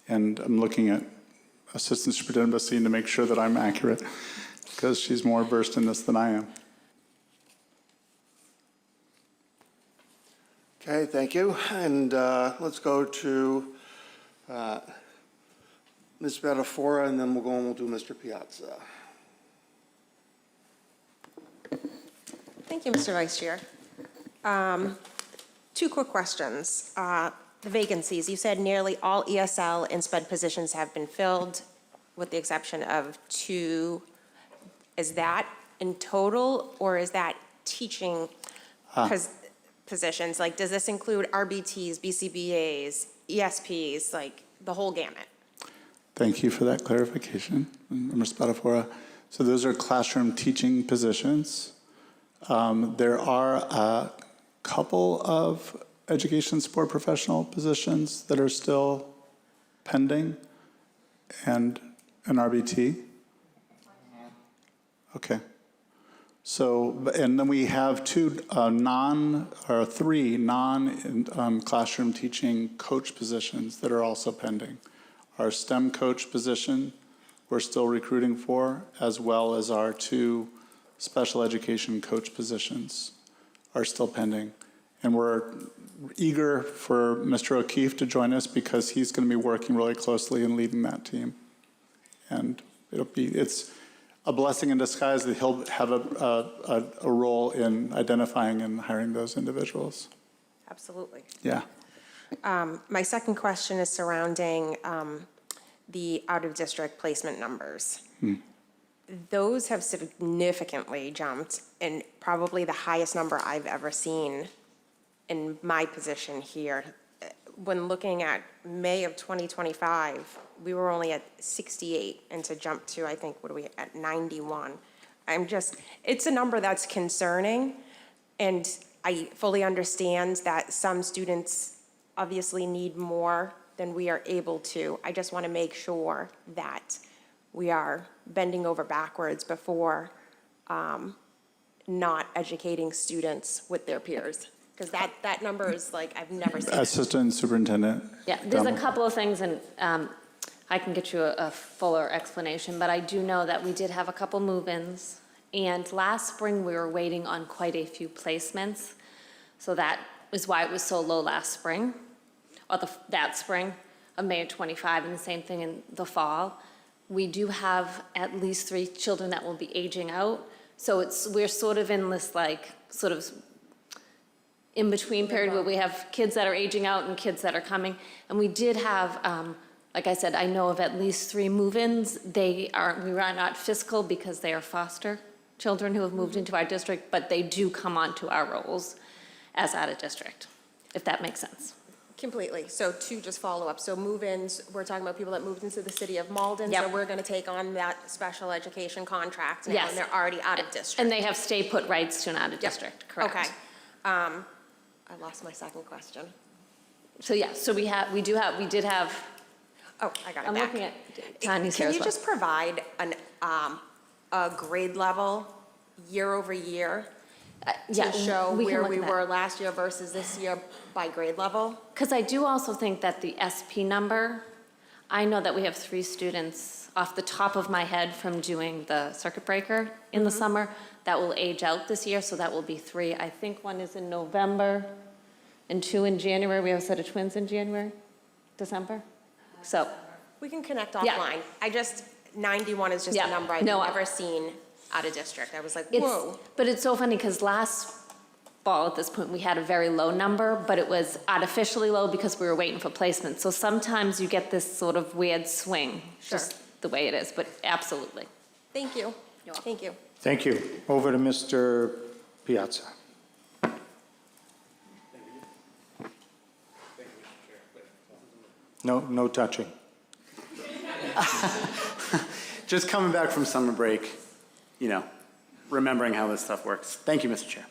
And I'm looking at Assistant Superintendent Bassine to make sure that I'm accurate, because she's more versed in this than I am. Okay, thank you. And let's go to Ms. Betafora, and then we'll go and we'll do Mr. Piazza. Thank you, Mr. Vice Chair. Two quick questions. The vacancies, you said nearly all ESL and SPED positions have been filled, with the exception of 2. Is that in total, or is that teaching positions? Like, does this include RBTs, BCBAs, ESPs, like the whole gamut? Thank you for that clarification, Ms. Betafora. So those are classroom teaching positions. There are a couple of education support professional positions that are still pending, and an RBT. Okay. So, and then we have 3 non-classroom teaching coach positions that are also pending. Our STEM coach position, we're still recruiting for, as well as our 2 special education coach positions are still pending. And we're eager for Mr. O'Keefe to join us because he's going to be working really closely and leading that team. And it's a blessing in disguise that he'll have a role in identifying and hiring those individuals. Absolutely. Yeah. My second question is surrounding the out-of-district placement numbers. Those have significantly jumped, and probably the highest number I've ever seen in my position here. When looking at May of 2025, we were only at 68, and to jump to, I think, what are we at, 91? It's a number that's concerning, and I fully understand that some students obviously need more than we are able to. I just want to make sure that we are bending over backwards before not educating students with their peers. Because that number is like, I've never seen it. Assistant Superintendent. Yeah, there's a Dunlap. couple of things, and I can get you a fuller explanation, but I do know that we did have a couple move-ins, and last spring, we were waiting on quite a few placements, so that is why it was so low last spring, or that spring of May of 25, and the same thing in the fall. We do have at least 3 children that will be aging out, so we're sort of in this sort of in-between period where we have kids that are aging out and kids that are coming. And we did have, like I said, I know of at least 3 move-ins. We are not fiscal because they are foster children who have moved into our district, but they do come onto our rolls as out of district, if that makes sense. Completely. So to just follow up, so move-ins, we're talking about people that moved into the city of Malden. Yep. So we're going to take on that special education contract now, Yes. and they're already out of district. And they have stay-put rights to an out-of-district, correct? Okay. I lost my second question. So yeah, so we did have, Oh, I got it I'm back. looking at Tanya's here Can as you well. just provide a grade level year over year Yeah, to show we can where look we at that. were last year versus this year by grade level? Because I do also think that the SP number, I know that we have 3 students off the top of my head from doing the circuit breaker in the summer that will age out this year, so that will be 3. I think 1 is in November and 2 in January. We have a set of twins in January, December. So, We can connect Yeah. offline. 91 is just Yeah. a number I've No, never seen out of district. I was like, whoa. but it's so funny because last fall at this point, we had a very low number, but it was artificially low because we were waiting for placement. So sometimes you get this sort of weird swing, just the way it is, but absolutely. Thank you. Thank you. Thank you. Over to Mr. Piazza. No touching. Just coming back from summer break, remembering how this stuff works. Thank you, Mr. Chair.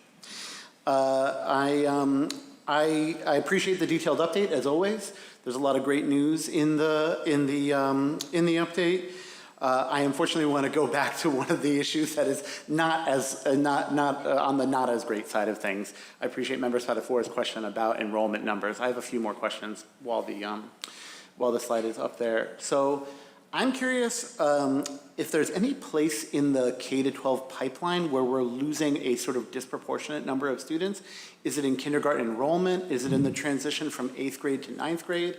I appreciate the detailed update as always. There's a lot of great news in the update. I unfortunately want to go back to one of the issues that is not on the not as great side of things. I appreciate Member Spatafora's question about enrollment numbers. I have a few more questions while the slide is up there. So I'm curious if there's any place in the K-12 pipeline where we're losing a sort of disproportionate number of students. Is it in kindergarten enrollment? Is it in the transition from 8th grade to 9th grade?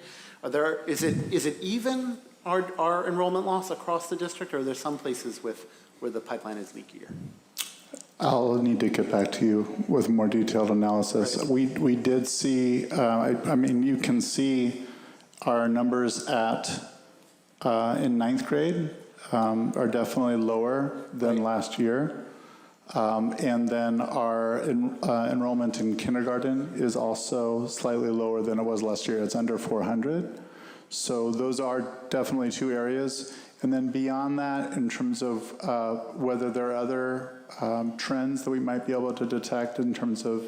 Is it even our enrollment loss across the district, or are there some places where the pipeline is leakier? I'll need to get back to you with more detailed analysis. Right. We did see, you can see our numbers in 9th grade are definitely lower than last year. And then our enrollment in kindergarten is also slightly lower than it was last year. It's under 400. So those are definitely 2 areas. And then beyond that, in terms of whether there are other trends that we might be able to detect in terms of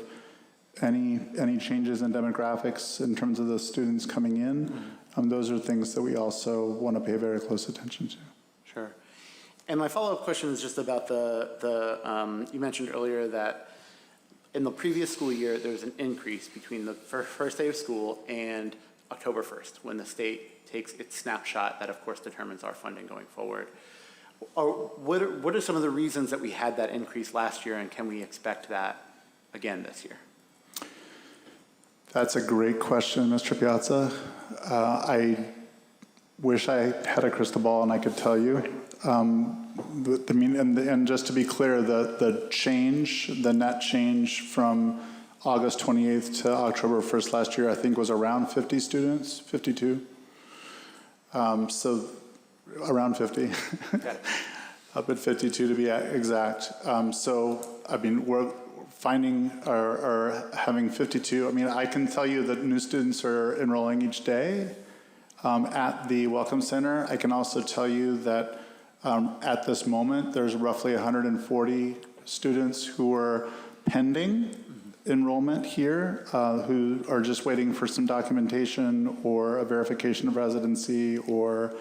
any changes in demographics in terms of the students coming in, those are things that we also want to pay very close attention to. Sure. And my follow-up question is just about you mentioned earlier that in the previous school year, there was an increase between the first day of school and October 1st, when the state takes its snapshot that, of course, determines our funding going forward. What are some of the reasons that we had that increase last year, and can we expect that again this year? That's a great question, Mr. Piazza. I wish I had a crystal ball and I could tell you. And just to be clear, the net change from August 28th to October 1st last year, I think was around 50 students, 52. So around 50. Up at 52 to be exact. So, I mean, we're finding or having 52. I mean, I can tell you that new students are enrolling each day at the Welcome Center. I can also tell you that at this moment, there's roughly 140 students who are pending enrollment here, who are just waiting for some documentation or a verification of residency or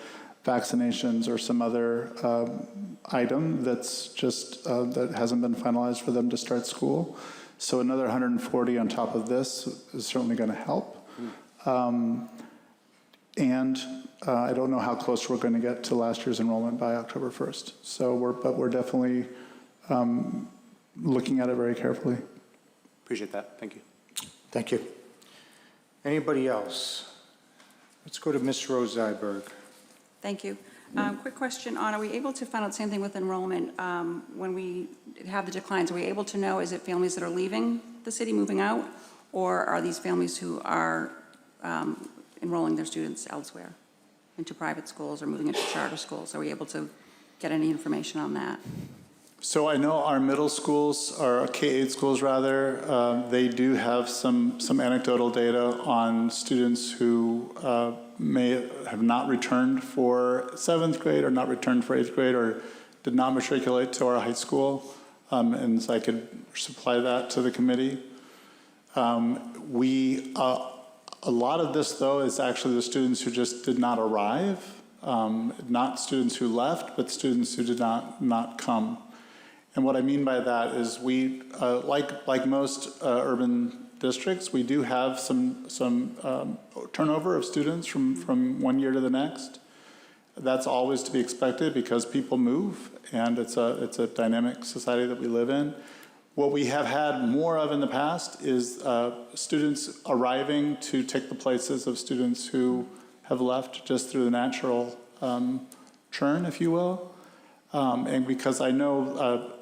vaccinations or some other item that's just, that hasn't been finalized for them to start school. So another 140 on top of this is certainly going to help. And I don't know how close we're going to get to last year's enrollment by October 1st. So we're definitely looking at it very carefully. Appreciate that. Thank you. Thank you. Anybody else? Let's go to Ms. Rose Zyberg. Thank you. Quick question on, are we able to find out, same thing with enrollment, when we have the declines, are we able to know, is it families that are leaving the city, moving out, or are these families who are enrolling their students elsewhere into private schools or moving into charter schools? Are we able to get any information on that? So I know our middle schools, or K-8 schools rather, they do have some anecdotal data on students who may have not returned for 7th grade or not returned for 8th grade or did not matriculate to our high school. And so I could supply that to the committee. A lot of this, though, is actually the students who just did not arrive, not students who left, but students who did not come. And what I mean by that is we, like most urban districts, we do have some turnover of students from one year to the next. That's always to be expected because people move, and it's a dynamic society that we live in. What we have had more of in the past is students arriving to take the places of students who have left just through the natural churn, if you will. And because I know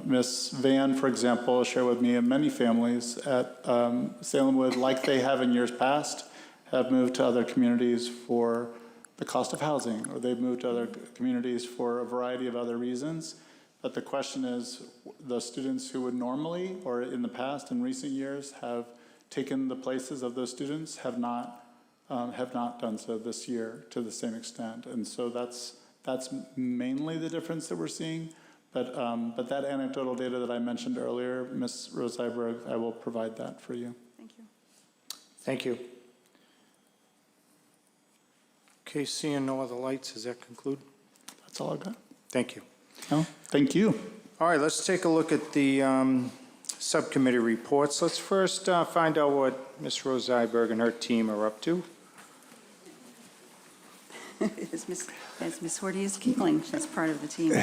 Ms. Van, for example, shared with me, and many families at Salemwood, like they have in years past, have moved to other communities for the cost of housing, or they've moved to other communities for a variety of other reasons. But the question is, the students who would normally, or in the past, in recent years, have taken the places of those students have not done so this year to the same extent. And so that's mainly the difference that we're seeing. But that anecdotal data that I mentioned earlier, Ms. Rose Zyberg, I will provide that for you. Thank you. Thank you. Okay, seeing no other lights, does that conclude? That's all I've got. Thank you. No, thank you. All right, let's take a look at the subcommittee reports. Let's first find out what Ms. Rose Zyberg and her team are up to. It's Ms. Hortius Keeling, she's part of the team.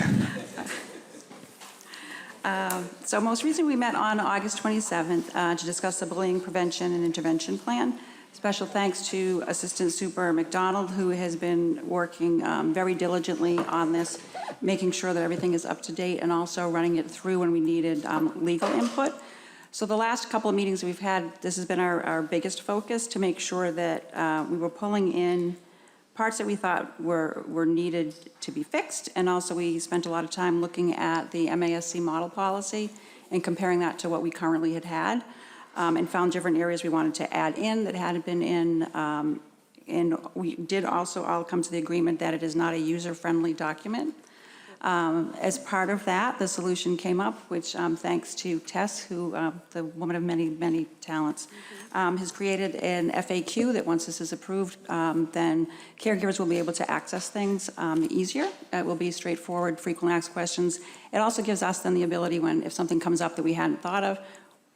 So most recently, we met on August 27th to discuss the bullying prevention and intervention plan. Special thanks to Assistant Super McDonald, who has been working very diligently on this, making sure that everything is up to date and also running it through when we needed legal input. So the last couple of meetings we've had, this has been our biggest focus to make sure that we were pulling in parts that we thought were needed to be fixed, and also we spent a lot of time looking at the MASC model policy and comparing that to what we currently had, and found different areas we wanted to add in that hadn't been in. And we did also all come to the agreement that it is not a user-friendly document. As part of that, the solution came up, which thanks to Tess, who, the woman of many, many talents, has created an FAQ that once this is approved, then caregivers will be able to access things easier. It will be straightforward, frequently asked questions. It also gives us then the ability if something comes up that we hadn't thought of,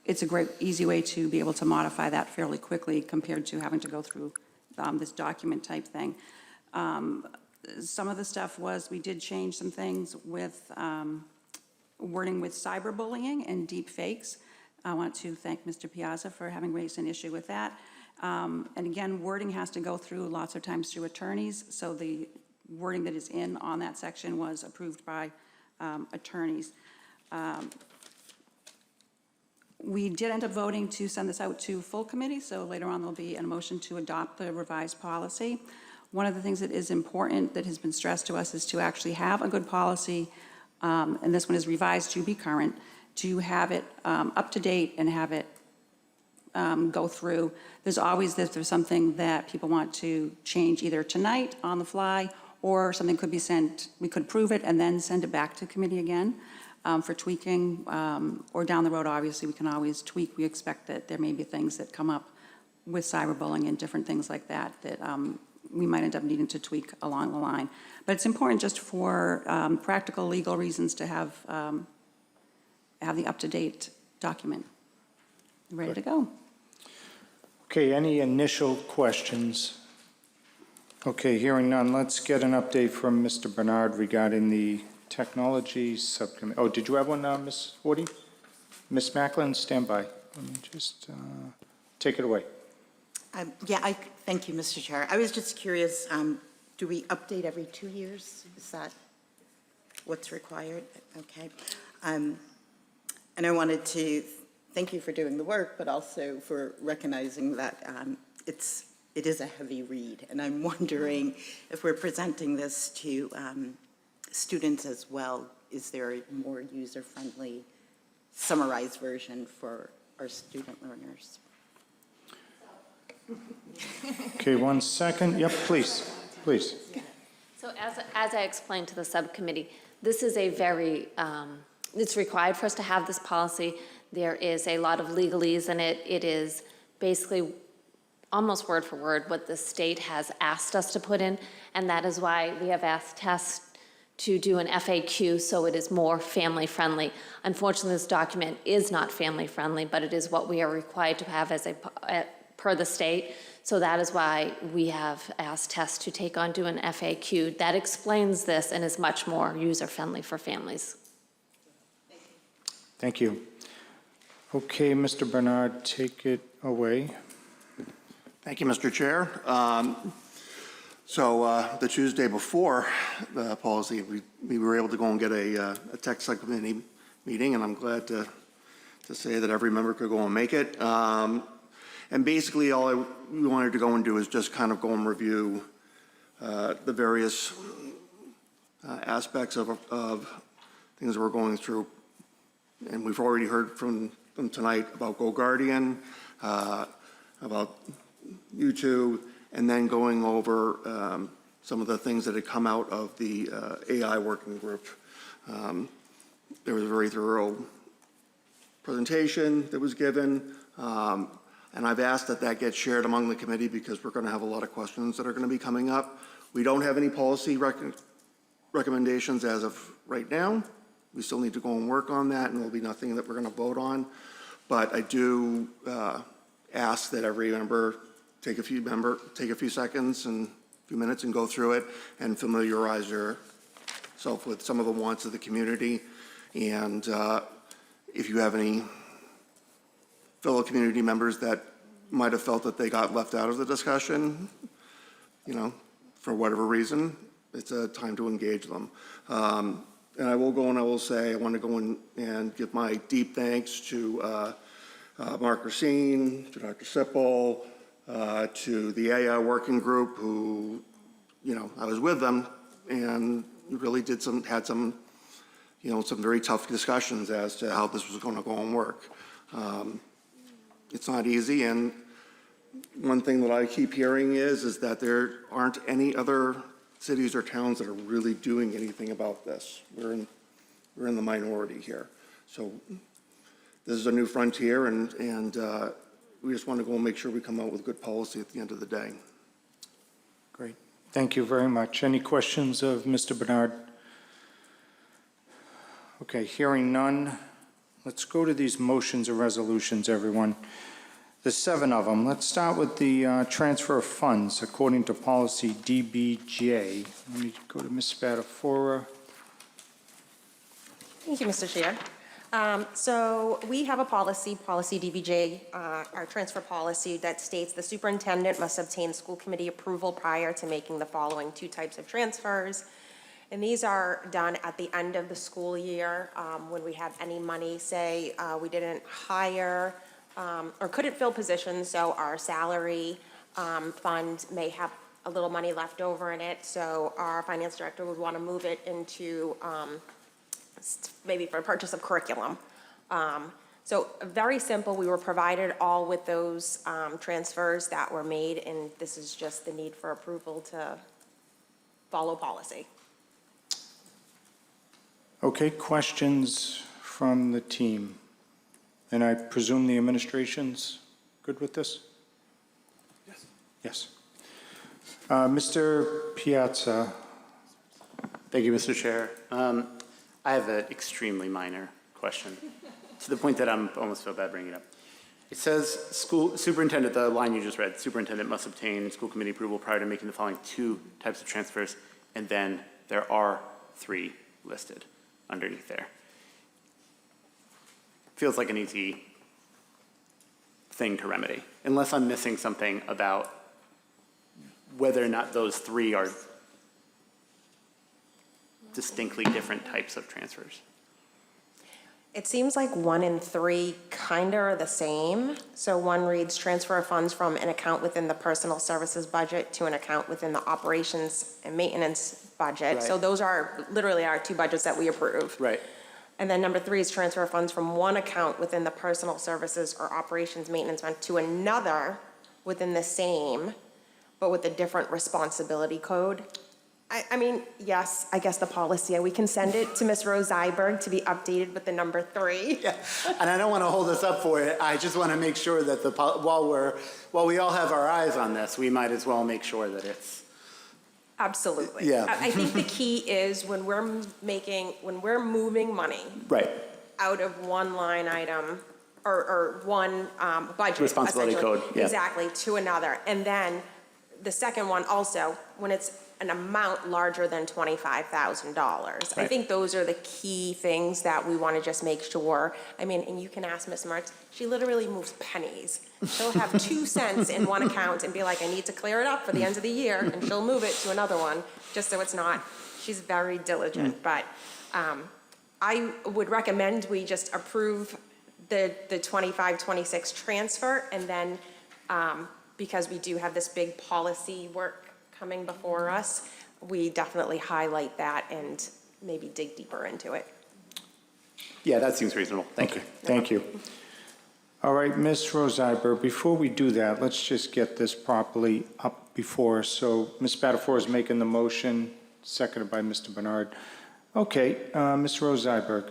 it's a great, easy way to be able to modify that fairly quickly compared to having to go through this document type thing. Some of the stuff was, we did change some things with wording with cyberbullying and deep fakes. I want to thank Mr. Piazza for having raised an issue with that. And again, wording has to go through lots of times through attorneys, so the wording that is in on that section was approved by attorneys. We did end up voting to send this out to full committee, so later on there'll be a motion to adopt the revised policy. One of the things that is important that has been stressed to us is to actually have a good policy, and this one is revised to be current, to have it up to date and have it go through. There's always, if there's something that people want to change either tonight on the fly, or something could be sent, we could approve it and then send it back to committee again for tweaking, or down the road, obviously, we can always tweak. We expect that there may be things that come up with cyberbullying and different things like that, that we might end up needing to tweak along the line. But it's important just for practical legal reasons to have the up-to-date document ready to go. Okay, any initial questions? Okay, hearing none, let's get an update from Mr. Bernard regarding the technology subcommittee. Oh, did you have one, Ms. Woody? Ms. Macklin, stand by. Let me just take it away. Thank you, Mr. Chair. I was just curious, do we update every 2 years? Is that what's required? Okay. And I wanted to thank you for doing the work, but also for recognizing that it is a heavy read. And I'm wondering if we're presenting this to students as well, is there a more user-friendly summarized version for our student learners? Okay, 1 second. Yep, please, please. So as I explained to the subcommittee, this is a very, it's required for us to have this policy. There is a lot of legalese in it. It is basically almost word for word what the state has asked us to put in, and that is why we have asked TESS to do an FAQ so it is more family-friendly. Unfortunately, this document is not family-friendly, but it is what we are required to have as per the state. So that is why we have asked TESS to take on do an FAQ that explains this and is much more user-friendly for families. Thank you. Okay, Mr. Bernard, take it away. Thank you, Mr. Chair. The Tuesday before the policy, we were able to go and get a tech subcommittee meeting, and I'm glad to say that every member could go and make it. And basically, all we wanted to go and do is just kind of go and review the various aspects of things that we're going through. And we've already heard from them tonight about Go Guardian, about YouTube, and then going over some of the things that had come out of the AI working group. There was a very thorough presentation that was given, and I've asked that that gets shared among the committee because we're going to have a lot of questions that are going to be coming up. We don't have any policy recommendations as of right now. We still need to go and work on that, and there'll be nothing that we're going to vote on. But I do ask that every member take a few seconds and a few minutes and go through it and familiarize yourself with some of the wants of the community. And if you have any fellow community members that might have felt that they got left out of the discussion, for whatever reason, it's a time to engage them. And I will go and I will say, I want to go in and give my deep thanks to Mark Racine, to Dr. Sipple, to the AI working group who, I was with them and really had some very tough discussions as to how this was going to go and work. It's not easy, and one thing that I keep hearing is that there aren't any other cities or towns that are really doing anything about this. We're in the minority here. So this is a new frontier, and we just want to go and make sure we come out with good policy at the end of the day. Great. Thank you very much. Any questions of Mr. Bernard? Okay, hearing none. Let's go to these motions and resolutions, everyone. There's 7 of them. Let's start with the transfer of funds according to policy DBJ. Let me go to Ms. Spatafora. Thank you, Mr. Chair. So we have a policy DVJ, our transfer policy that states the superintendent must obtain school committee approval prior to making the following two types of transfers. And these are done at the end of the school year, when we have any money, say, we didn't hire, or couldn't fill positions, so our salary, fund may have a little money left over in it, so our finance director would want to move it into, maybe for purchase of curriculum. So very simple, we were provided all with those transfers that were made, and this is just the need for approval to follow policy. Okay, questions from the team? And I presume the administration's good with this? Yes. Yes. Mr. Piazza. Thank you, Mr. Chair. I have an extremely minor question, to the point that I'm almost feel bad bringing it up. It says, school superintendent, the line you just read, superintendent must obtain school committee approval prior to making the following two types of transfers, and then there are 3 listed underneath there. Feels like an easy thing to remedy, unless I'm missing something about whether or not those 3 are distinctly different types of transfers. It seems like 1 and 3 kind of are the same. So 1 reads transfer of funds from an account within the personal services budget to an account within the operations and maintenance budget. Right. So those are literally our 2 budgets that we approve. Right. And then number 3 is transfer of funds from 1 account within the personal services or operations maintenance fund to another within the same, but with a different responsibility code. I mean, yes, I guess the policy, we can send it to Ms. Rose Zyberg to be updated with the number 3. Yeah, and I don't want to hold us up for it. I just want to make sure that while we all have our eyes on this, we might as well make sure that it's. Absolutely. Yeah. I think the key is when we're moving money Right. out of 1 line item or 1 budget. Responsibility essentially, code, yeah. Exactly, to another. And then the second one also, when it's an amount larger than $25,000. I Right. think those are the key things that we want to just make sure. I mean, and you can ask Ms. Martz, she literally moves pennies. She'll have 2 cents in 1 account and be like, I need to clear it up for the end of the year, and she'll move it to another one, just so it's not, she's very diligent. But I would recommend we just approve the 25-26 transfer, and then because we do have this big policy work coming before us, we definitely highlight that and maybe dig deeper into it. Yeah, that seems reasonable. Thank you. Thank you. All right, Ms. Rose Zyberg, before we do that, let's just get this properly up before us. So Ms. Spatafor is making the motion, seconded by Mr. Bernard. Okay, Ms. Rose Zyberg.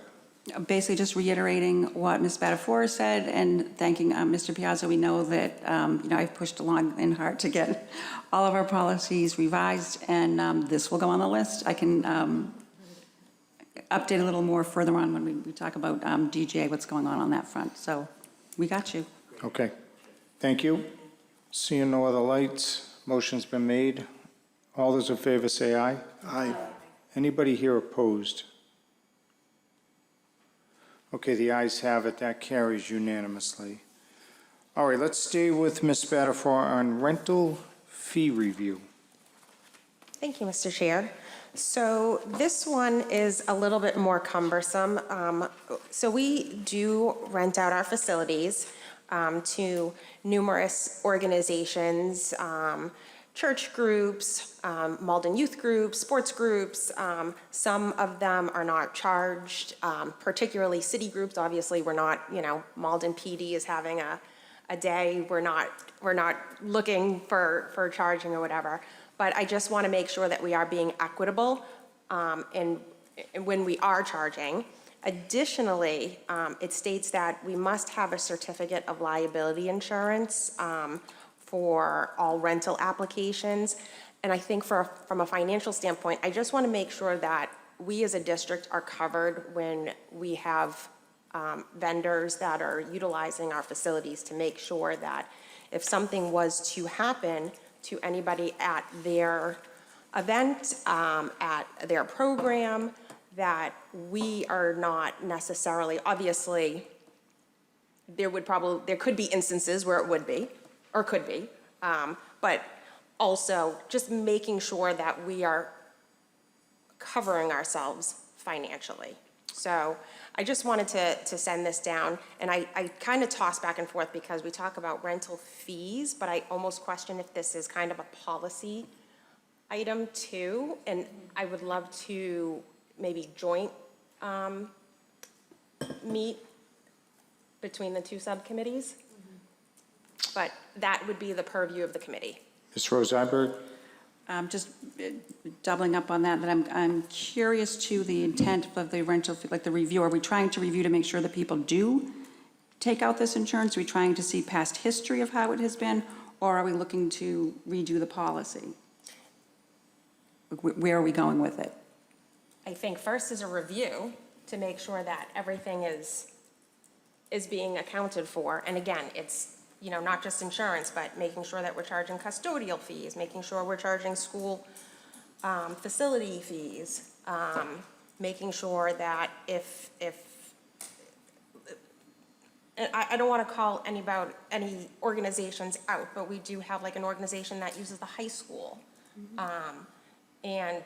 Basically just reiterating what Ms. Spatafor said and thanking Mr. Piazza. We know that, I've pushed along in hard to get all of our policies revised, and this will go on the list. I can update a little more further on when we talk about DJ, what's going on that front. So we got you. Okay, thank you. Seeing no other lights, motion's been made. All those in favor say aye. Aye. Anybody here opposed? Okay, the ayes have it. That carries unanimously. All right, let's stay with Ms. Spatafor on rental fee review. Thank you, Mr. Chair. So this one is a little bit more cumbersome. So we do rent out our facilities to numerous organizations, church groups, Malden youth groups, sports groups. Some of them are not charged, particularly city groups. Obviously, we're not, Malden PD is having a day. We're not looking for charging or whatever. But I just want to make sure that we are being equitable in when we are charging. Additionally, it states that we must have a certificate of liability insurance for all rental applications. And I think from a financial standpoint, I just want to make sure that we as a district are covered when we have vendors that are utilizing our facilities, to make sure that if something was to happen to anybody at their event, at their program, that we are not necessarily, obviously, there could be instances where it would be, or could be, but also just making sure that we are covering ourselves financially. So I just wanted to send this down, and I kind of toss back and forth because we talk about rental fees, but I almost question if this is kind of a policy item too, and I would love to maybe joint meet between the two subcommittees. But that would be the purview of the committee. Ms. Rosenberg? Just doubling up on that, I'm curious to the intent of the rental, like the review. Are we trying to review to make sure that people do take out this insurance? Are we trying to see past history of how it has been? Or are we looking to redo the policy? Where are we going with it? I think first is a review to make sure that everything is being accounted for. And again, it's, not just insurance, but making sure that we're charging custodial fees, making sure we're charging school facility fees, making sure that and I don't want to call any organizations out, but we do have like an organization that uses the high school. And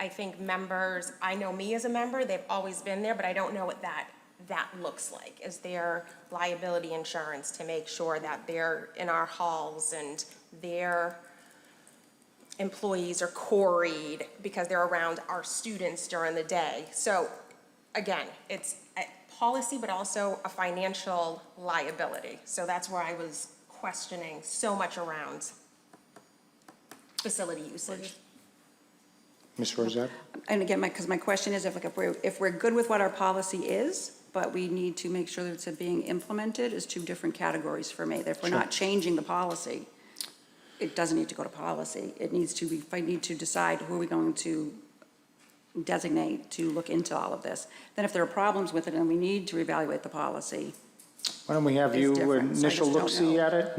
I think members, I know me as a member, they've always been there, but I don't know what that looks like. Is there liability insurance to make sure that they're in our halls and their employees are quarried because they're around our students during the day? So again, it's a policy, but also a financial liability. So that's where I was questioning so much around facility usage. Ms. Rosette? And again, because my question is, if we're good with what our policy is, but we need to make sure that it's being implemented, is two different categories for me. If we're not changing the policy, it doesn't need to go to policy. It needs to be, if I need to decide who are we going to designate to look into all of this. Then if there are problems with it and we need to reevaluate the policy. Why don't we have you different, so I initial just don't look-see know. at it?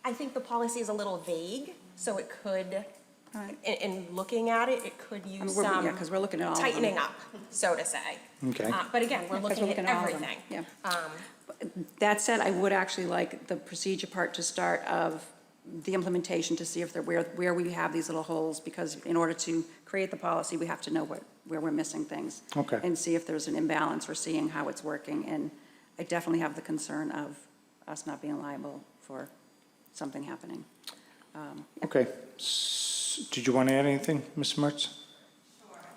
I think the policy is a little vague, so it could, in looking at it, it could use some Yeah, because we're looking at all of them. tightening up, so to say. Okay. But again, we're looking at all of them, everything. yeah. That said, I would actually like the procedure part to start of the implementation to see if where we have these little holes, because in order to create the policy, we have to know where we're missing things. Okay. And see if there's an imbalance or seeing how it's working. And I definitely have the concern of us not being liable for something happening. Okay. Did you want to add anything, Ms. Mertz?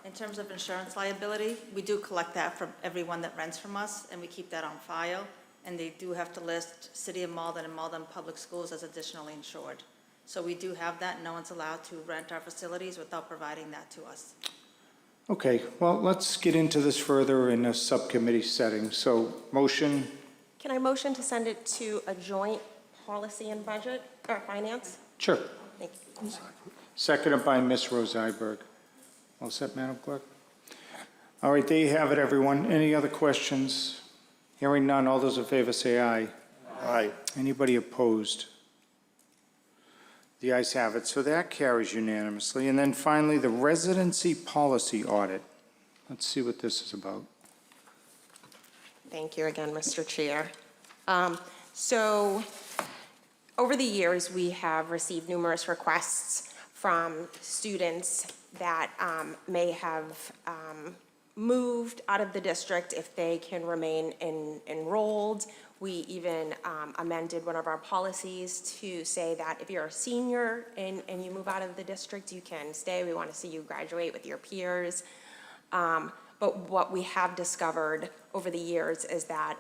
In terms of insurance liability, we do collect that from everyone that rents from us, and we keep that on file. And they do have to list City of Malden and Malden Public Schools as additionally insured. So we do have that. No one's allowed to rent our facilities without providing that to us. Okay, well, let's get into this further in a subcommittee setting. So, motion, Can I motion to send it to a joint policy and budget, or finance? sure. Thank you. Seconded by Ms. Rosenberg. All set, Madam Clerk? All right, there you have it, everyone. Any other questions? Hearing none, all those in favor say aye. Aye. Anybody opposed? The ayes have it, so that carries unanimously. And then finally, the residency policy audit. Let's see what this is about. Thank you again, Mr. Chair. So over the years, we have received numerous requests from students that may have moved out of the district if they can remain enrolled. We even amended one of our policies to say that if you're a senior and you move out of the district, you can stay. We want to see you graduate with your peers. But what we have discovered over the years is that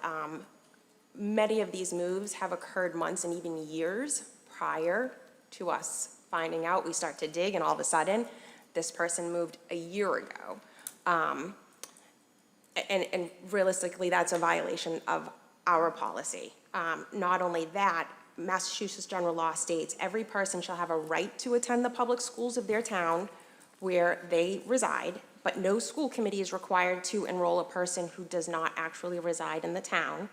many of these moves have occurred months and even years prior to us finding out. We start to dig, and all of a sudden, this person moved a year ago. And realistically, that's a violation of our policy. Not only that, Massachusetts general law states every person shall have a right to attend the public schools of their town where they reside, but no school committee is required to enroll a person who does not actually reside in the town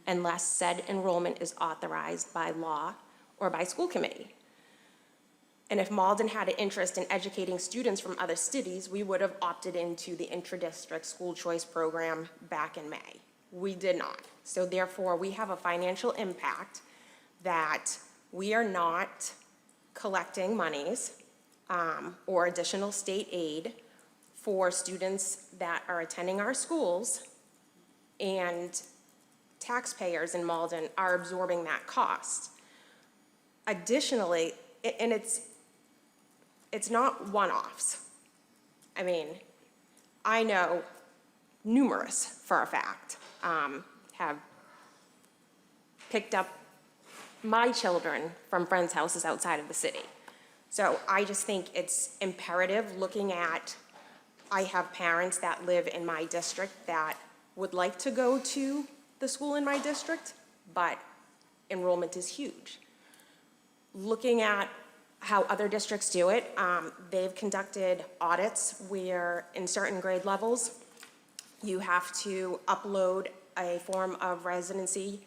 unless said enrollment is authorized by law or by school committee. And if Malden had an interest in educating students from other cities, we would have opted into the intra-district school choice program back in May. We did not. So therefore, we have a financial impact that we are not collecting monies or additional state aid for students that are attending our schools, and taxpayers in Malden are absorbing that cost. Additionally, and it's not one-offs. I mean, I know numerous, for a fact, have picked up my children from friends' houses outside of the city. So I just think it's imperative, looking at, I have parents that live in my district that would like to go to the school in my district, but enrollment is huge. Looking at how other districts do it, they've conducted audits where in certain grade levels, you have to upload a form of residency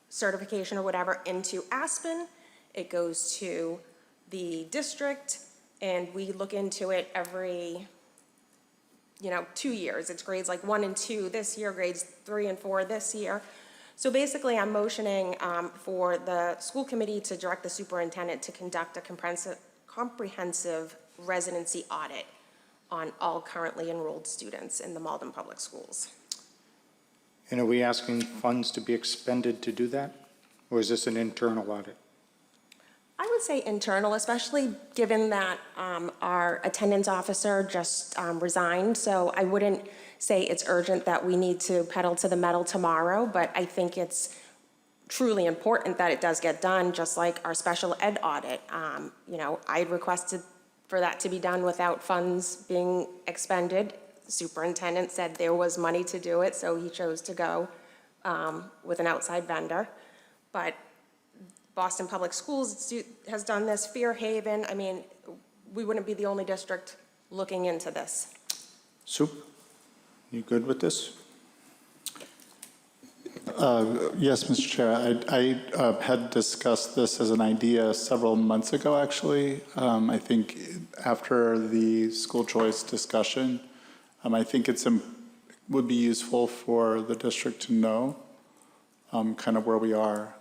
certification or whatever into Aspen. It goes to the district, and we look into it every 2 years. It's grades like 1 and 2 this year, grades 3 and 4 this year. So basically, I'm motioning for the school committee to direct the superintendent to conduct a comprehensive residency audit on all currently enrolled students in the Malden Public Schools. And are we asking funds to be expended to do that? Or is this an internal audit? I would say internal, especially given that our attendance officer just resigned. So I wouldn't say it's urgent that we need to pedal to the metal tomorrow, but I think it's truly important that it does get done, just like our special ed audit. I requested for that to be done without funds being expended. The superintendent said there was money to do it, so he chose to go with an outside vendor. But Boston Public Schools has done this, Fairhaven. I mean, we wouldn't be the only district looking into this. Soup, you good with this? Yes, Mr. Chair. I had discussed this as an idea several months ago, actually. I think after the school choice discussion, I think would be useful for the district to know kind of where we are.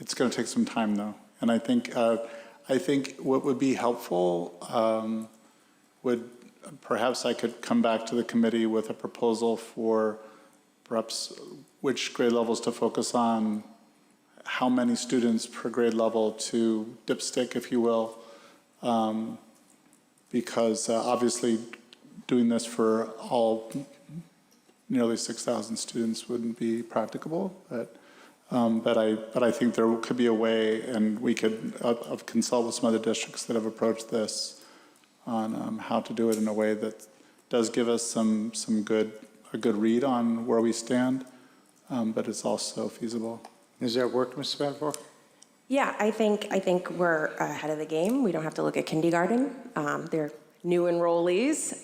It's going to take some time, though. And I think what would be helpful would perhaps I could come back to the committee with a proposal for perhaps which grade levels to focus on, how many students per grade level to dipstick, if you will, because obviously doing this for all nearly 6,000 students wouldn't be practicable. But I think there could be a way, and we could consult with some other districts that have approached this on how to do it in a way that does give us a good read on where we stand, but it's also feasible. Does that work, Ms. Spatafore? Yeah, I think we're ahead of the game. We don't have to look at kindergarten. They're new enrollees.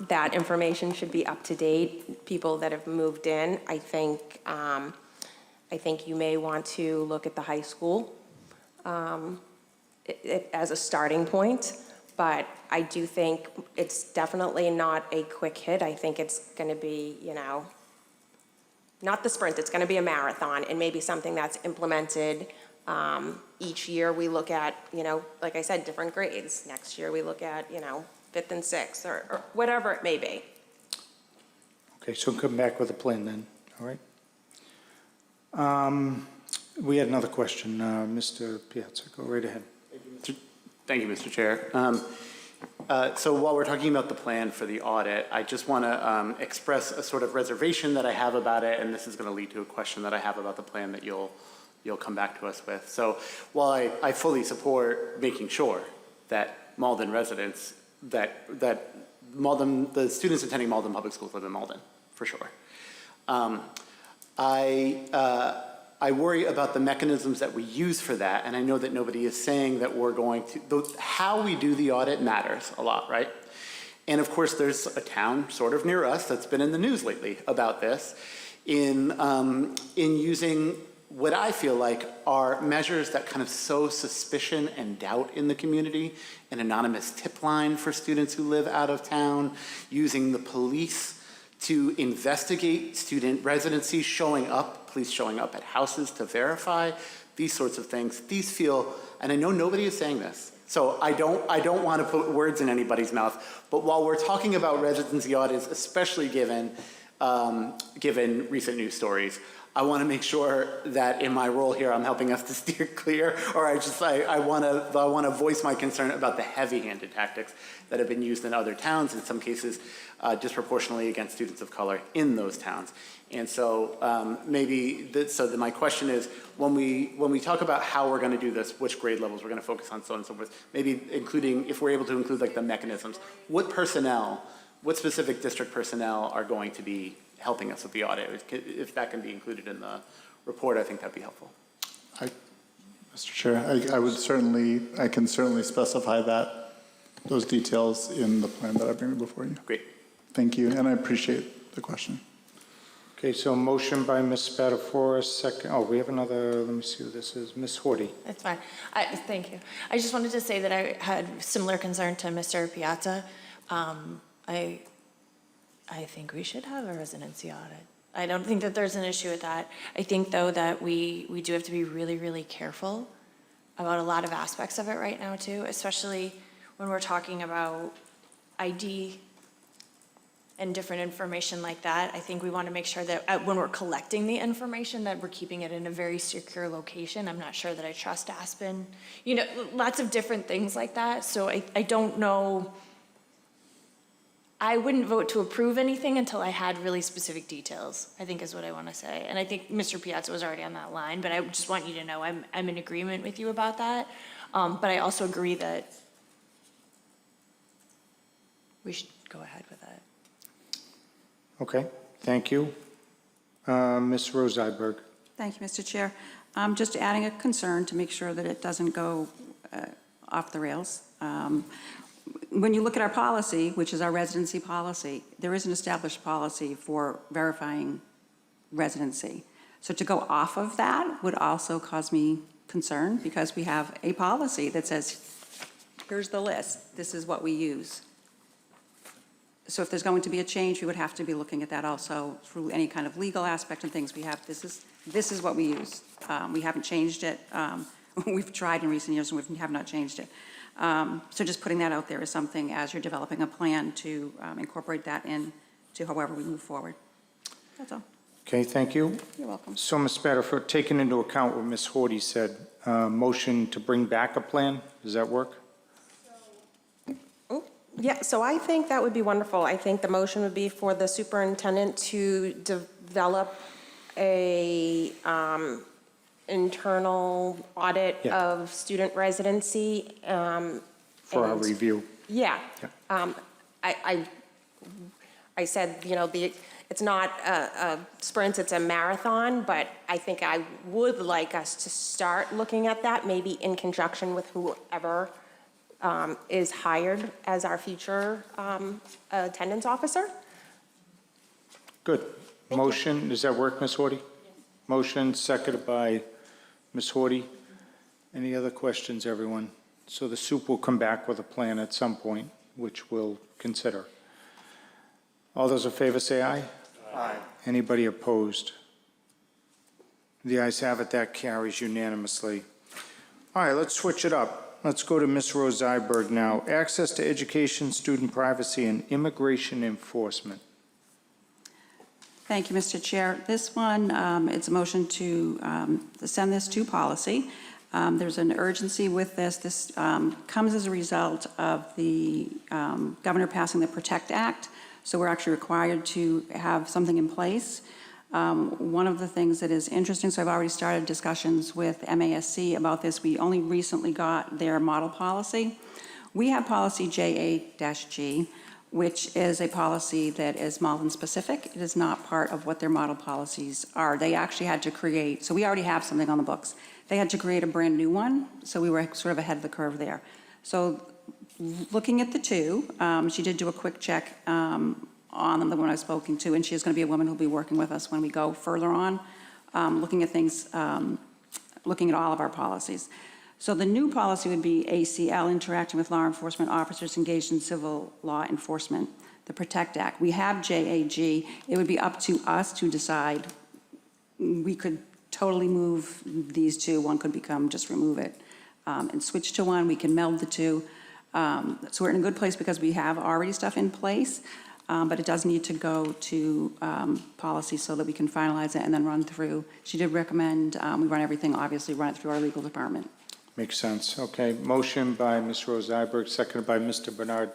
That information should be up to date. People that have moved in, I think you may want to look at the high school as a starting point, but I do think it's definitely not a quick hit. I think it's going to be, not the sprint, it's going to be a marathon, and maybe something that's implemented each year. We look at, like I said, different grades. Next year we look at, 5th and 6th or whatever it may be. Okay, so come back with a plan then, all right? We had another question. Mr. Piazza, go right ahead. Thank you, Mr. Chair. So while we're talking about the plan for the audit, I just want to express a sort of reservation that I have about it, and this is going to lead to a question that I have about the plan that you'll come back to us with. So while I fully support making sure that Malden residents, that Malden, the students attending Malden Public Schools live in Malden, for sure. I worry about the mechanisms that we use for that, and I know that nobody is saying that we're going to, how we do the audit matters a lot, right? And of course, there's a town sort of near us that's been in the news lately about this, in using what I feel like are measures that kind of sow suspicion and doubt in the community, an anonymous tip line for students who live out of town, using the police to investigate student residency, police showing up at houses to verify, these sorts of things. These feel, and I know nobody is saying this, so I don't want to put words in anybody's mouth, but while we're talking about residency audits, especially given recent news stories, I want to make sure that in my role here, I'm helping us to steer clear, or I want to voice my concern about the heavy-handed tactics that have been used in other towns, in some cases disproportionately against students of color in those towns. And so my question is, when we talk about how we're going to do this, which grade levels we're going to focus on, so on and so forth, maybe including, if we're able to include like the mechanisms, what specific district personnel are going to be helping us with the audit? If that can be included in the report, I think that'd be helpful. Mr. Chair, I can certainly specify those details in the plan that I bring before you. Great. Thank you, and I appreciate the question. Okay, so motion by Ms. Spatafora, second, we have another, let me see who this is, Ms. Horty. That's fine. Thank you. I just wanted to say that I had similar concern to Mr. Piazza. I think we should have a residency audit. I don't think that there's an issue with that. I think, though, that we do have to be really, really careful about a lot of aspects of it right now, too, especially when we're talking about ID and different information like that. I think we want to make sure that when we're collecting the information, that we're keeping it in a very secure location. I'm not sure that I trust Aspen. Lots of different things like that. So I don't know. I wouldn't vote to approve anything until I had really specific details, I think is what I want to say. And I think Mr. Piazza was already on that line, but I just want you to know I'm in agreement with you about that. But I also agree that we should go ahead with it. Okay, thank you. Ms. Rosenberg. Thank you, Mr. Chair. Just adding a concern to make sure that it doesn't go off the rails. When you look at our policy, which is our residency policy, there is an established policy for verifying residency. So to go off of that would also cause me concern, because we have a policy that says, here's the list, this is what we use. So if there's going to be a change, we would have to be looking at that also through any kind of legal aspect and things we have. This is what we use. We haven't changed it. We've tried in recent years and we have not changed it. So just putting that out there is something, as you're developing a plan, to incorporate that into however we move forward. That's all. Okay, thank you. You're welcome. So, Ms. Spatafora, taking into account what Ms. Horty said, motion to bring back a plan, does that work? Yeah, so I think that would be wonderful. I think the motion would be for the superintendent to develop a internal audit of student residency. For our review. Yeah. I said, it's not a sprint, it's a marathon, but I think I would like us to start looking at that, maybe in conjunction with whoever is hired as our future attendance officer. Good. Motion, does that work, Ms. Horty? Motion seconded by Ms. Horty. Any other questions, everyone? So the soup will come back with a plan at some point, which we'll consider. All those in favor say aye. Aye. Anybody opposed? The ayes have it, that carries unanimously. All right, let's switch it up. Let's go to Ms. Rose Zyberg now. Access to education, student privacy, and immigration enforcement. Thank you, Mr. Chair. This one, it's a motion to send this to policy. There's an urgency with this. This comes as a result of the governor passing the PROTECT Act. So we're actually required to have something in place. One of the things that is interesting, so I've already started discussions with MASC about this. We only recently got their model policy. We have policy JA-G, which is a policy that is Malden specific. It is not part of what their model policies are. They actually had to create, so we already have something on the books. They had to create a brand new one, so we were sort of ahead of the curve there. So looking at the two, she did do a quick check on them, the one I've spoken to, and she is going to be a woman who'll be working with us when we go further on looking at things, looking at all of our policies. So the new policy would be ACL, interacting with law enforcement officers engaged in civil law enforcement, the PROTECT Act. We have JAG. It would be up to us to decide. We could totally move these two. One could become, just remove it and switch to one. We can meld the two. So we're in a good place because we have already stuff in place, but it does need to go to policy so that we can finalize it and then run through. She did recommend we run everything, obviously, run it through our legal department. Makes sense. Okay, motion by Ms. Rose Iberg, seconded by Mr. Bernard.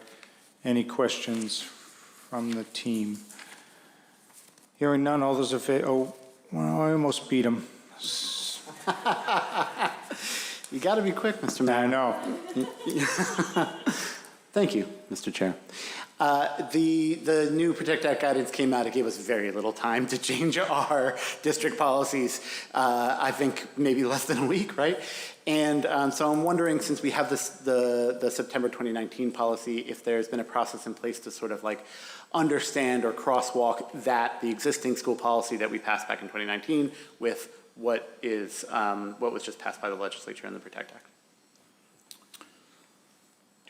Any questions from the team? Hearing none, all those in favor, oh, well, I almost beat him. You got to be quick, Mr. Mayor. I know. Thank you, Mr. Chair. The new Protect Act guidance came out. It gave us very little time to change our district policies. I think maybe less than a week, right? And so I'm wondering, since we have the September 2019 policy, if there's been a process in place to sort of like understand or crosswalk that the existing school policy that we passed back in 2019 with what was just passed by the legislature in the Protect Act. Do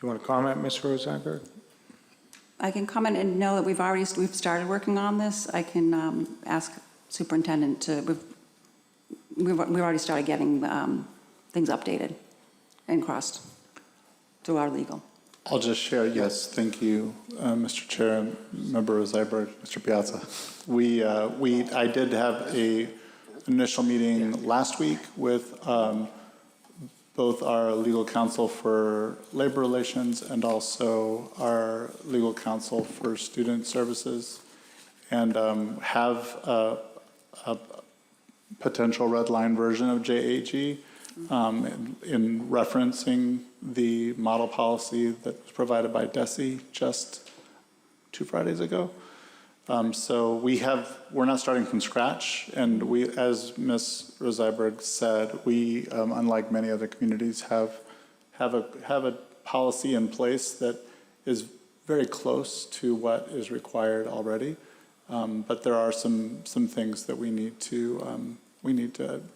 you want to comment, Ms. Rose Iberg? I can comment and know that we've started working on this. I can ask superintendent to, we've already started getting things updated and crossed through our legal. I'll just share, yes, thank you, Mr. Chair, and Member Zyberg, Mr. Piazza. I did have an initial meeting last week with both our legal counsel for labor relations and also our legal counsel for student services, and have a potential red line version of JAG in referencing the model policy that was provided by DESE just 2 Fridays ago. So we're not starting from scratch, and we, as Ms. Rosyberg said, we, unlike many other communities, have a policy in place that is very close to what is required already. But there are some things that we need to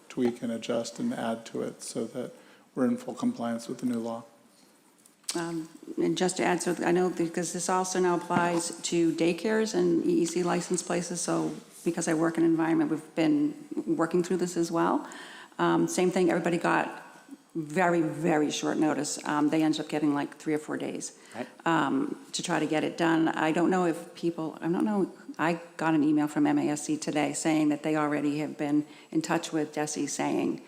tweak and adjust and add to it so that we're in full compliance with the new law. And just to add, so I know because this also now applies to daycares and EEC licensed places, so because I work in an environment, we've been working through this as well. Same thing, everybody got very, very short notice. They ended up getting like 3 or 4 days to try to get it done. I don't know if people, I don't know, I got an email from MASC today saying that they already have been in touch with DESE saying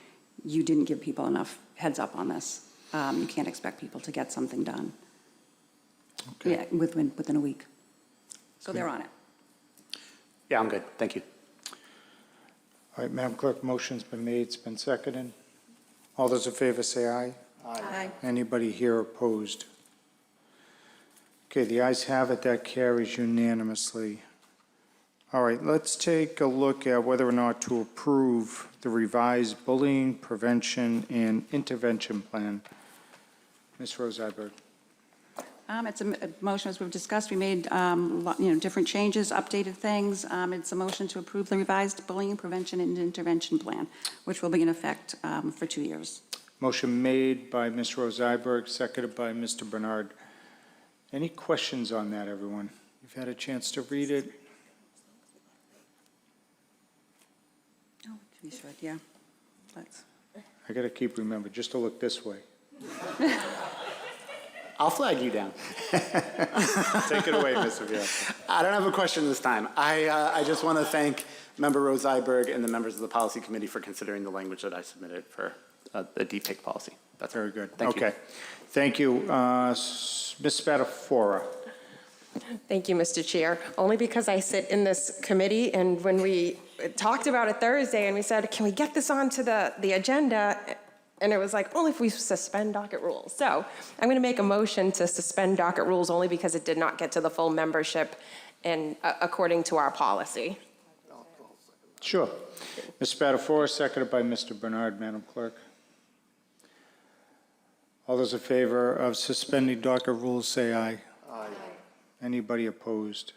you didn't give people enough heads up on this. You can't expect people to get something done. Okay. Yeah, within a week. So they're on it. Yeah, I'm good. Thank you. All right, Madam Clerk, motion's been made, it's been seconded. All those in favor say aye. Aye. Anybody here opposed? Okay, the ayes have it, that carries unanimously. All right, let's take a look at whether or not to approve the revised bullying prevention and intervention plan. Ms. Rose Iberg. It's a motion, as we've discussed. We made different changes, updated things. It's a motion to approve the revised bullying prevention and intervention plan, which will be in effect for 2 years. Motion made by Ms. Rose Iberg, seconded by Mr. Bernard. Any questions on that, everyone? You've had a chance to read it. Oh, to be sure, yeah. Let's. I got to keep remembering just to look this way. I'll flag you down. Take it away, Mr. Piazza. I don't have a question this time. I just want to thank Member Rose Iberg and the members of the Policy Committee for considering the language that I submitted for the DPIC policy. That's very good. Thank you. Okay. Thank you. Ms. Spatafora. Thank you, Mr. Chair. Only because I sit in this committee, and when we talked about it Thursday and we said, can we get this onto the agenda? And it was like, only if we suspend docket rules. So I'm going to make a motion to suspend docket rules only because it did not get to the full membership and according to our policy. Sure. Ms. Spatafora, seconded by Mr. Bernard, Madam Clerk. All those in favor of suspending docket rules, say aye. Aye. Anybody opposed?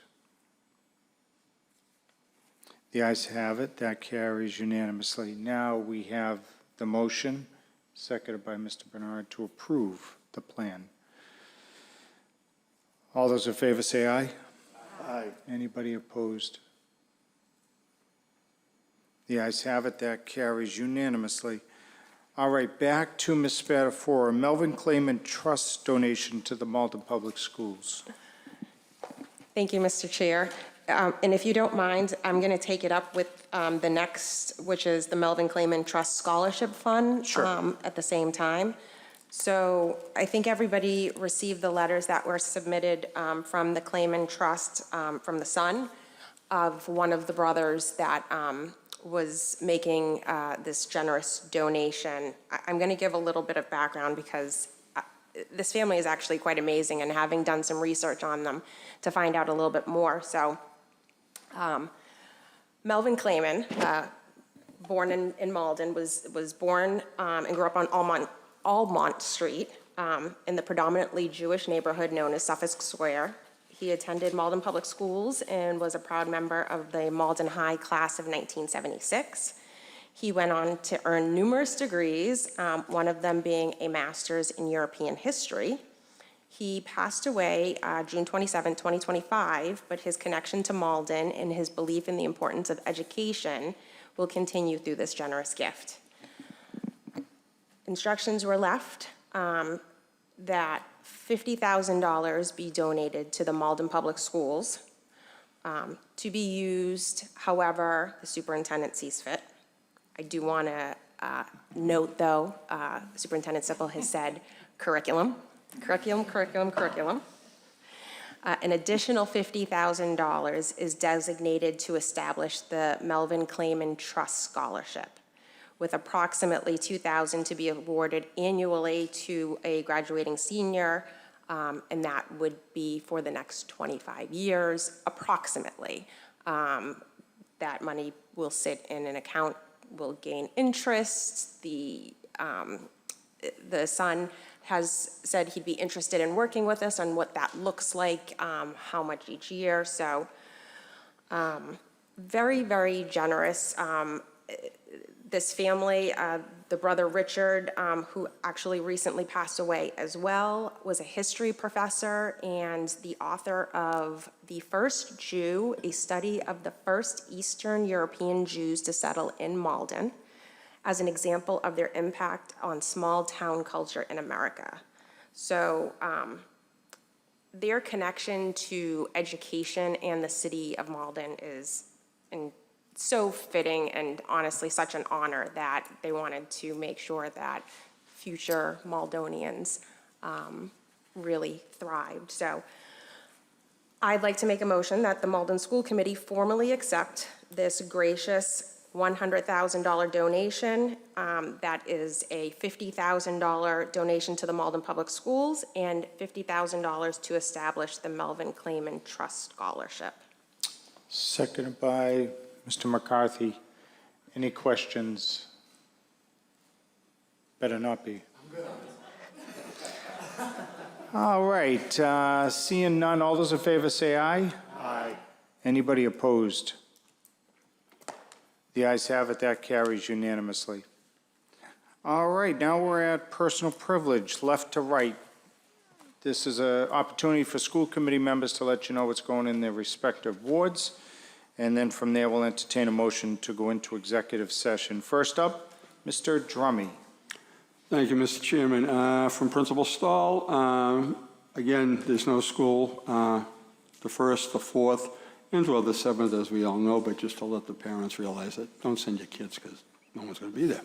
The ayes have it. That carries unanimously. Now we have the motion, seconded by Mr. Bernard, to approve the plan. All those in favor say aye. Aye. Anybody opposed? The ayes have it. That carries unanimously. All right, back to Ms. Spatafora. Melvin Clayman Trust donation to the Malden Public Schools. Thank you, Mr. Chair. And if you don't mind, I'm going to take it up with the next, which is the Melvin Clayman Trust Scholarship Fund. Sure. At the same time. So I think everybody received the letters that were submitted from the Clayman Trust, from the son of one of the brothers that was making this generous donation. I'm going to give a little bit of background because this family is actually quite amazing, and having done some research on them to find out a little bit more. So Melvin Clayman, born in Malden, was born and grew up on Almont Street in the predominantly Jewish neighborhood known as Suffolk Square. He attended Malden Public Schools and was a proud member of the Malden High class of 1976. He went on to earn numerous degrees, one of them being a master's in European history. He passed away June 27, 2025, but his connection to Malden and his belief in the importance of education will continue through this generous gift. Instructions were left that $50,000 be donated to the Malden Public Schools to be used however the superintendent sees fit. I do want to note, though, Superintendent Sippel has said curriculum. An additional $50,000 is designated to establish the Melvin Clayman Trust Scholarship, with approximately $2,000 to be awarded annually to a graduating senior, and that would be for the next 25 years, approximately. That money will sit in an account, will gain interest. The son has said he'd be interested in working with us on what that looks like, how much each year. So very, very generous. This family, the brother Richard, who actually recently passed away as well, was a history professor and the author of The First Jew, a study of the first Eastern European Jews to settle in Malden, as an example of their impact on small town culture in America. So their connection to education and the city of Malden is so fitting, and honestly such an honor that they wanted to make sure that future Maldonians really thrived. So I'd like to make a motion that the Malden School Committee formally accept this gracious $100,000 donation. That is a $50,000 donation to the Malden Public Schools and $50,000 to establish the Melvin Clayman Trust Scholarship. Seconded by Mr. McCarthy. Any questions? Better not be. All right, seeing none, all those in favor say aye. Aye. Anybody opposed? The ayes have it. That carries unanimously. All right, now we're at personal privilege, left to right. This is an opportunity for school committee members to let you know what's going in their respective wards. And then from there, we'll entertain a motion to go into executive session. First up, Mr. Drummy. Thank you, Mr. Chairman. From Principal Stahl, again, there's no school the 1st, the 4th, and well, the 7th, as we all know, but just to let the parents realize that don't send your kids because no one's going to be there.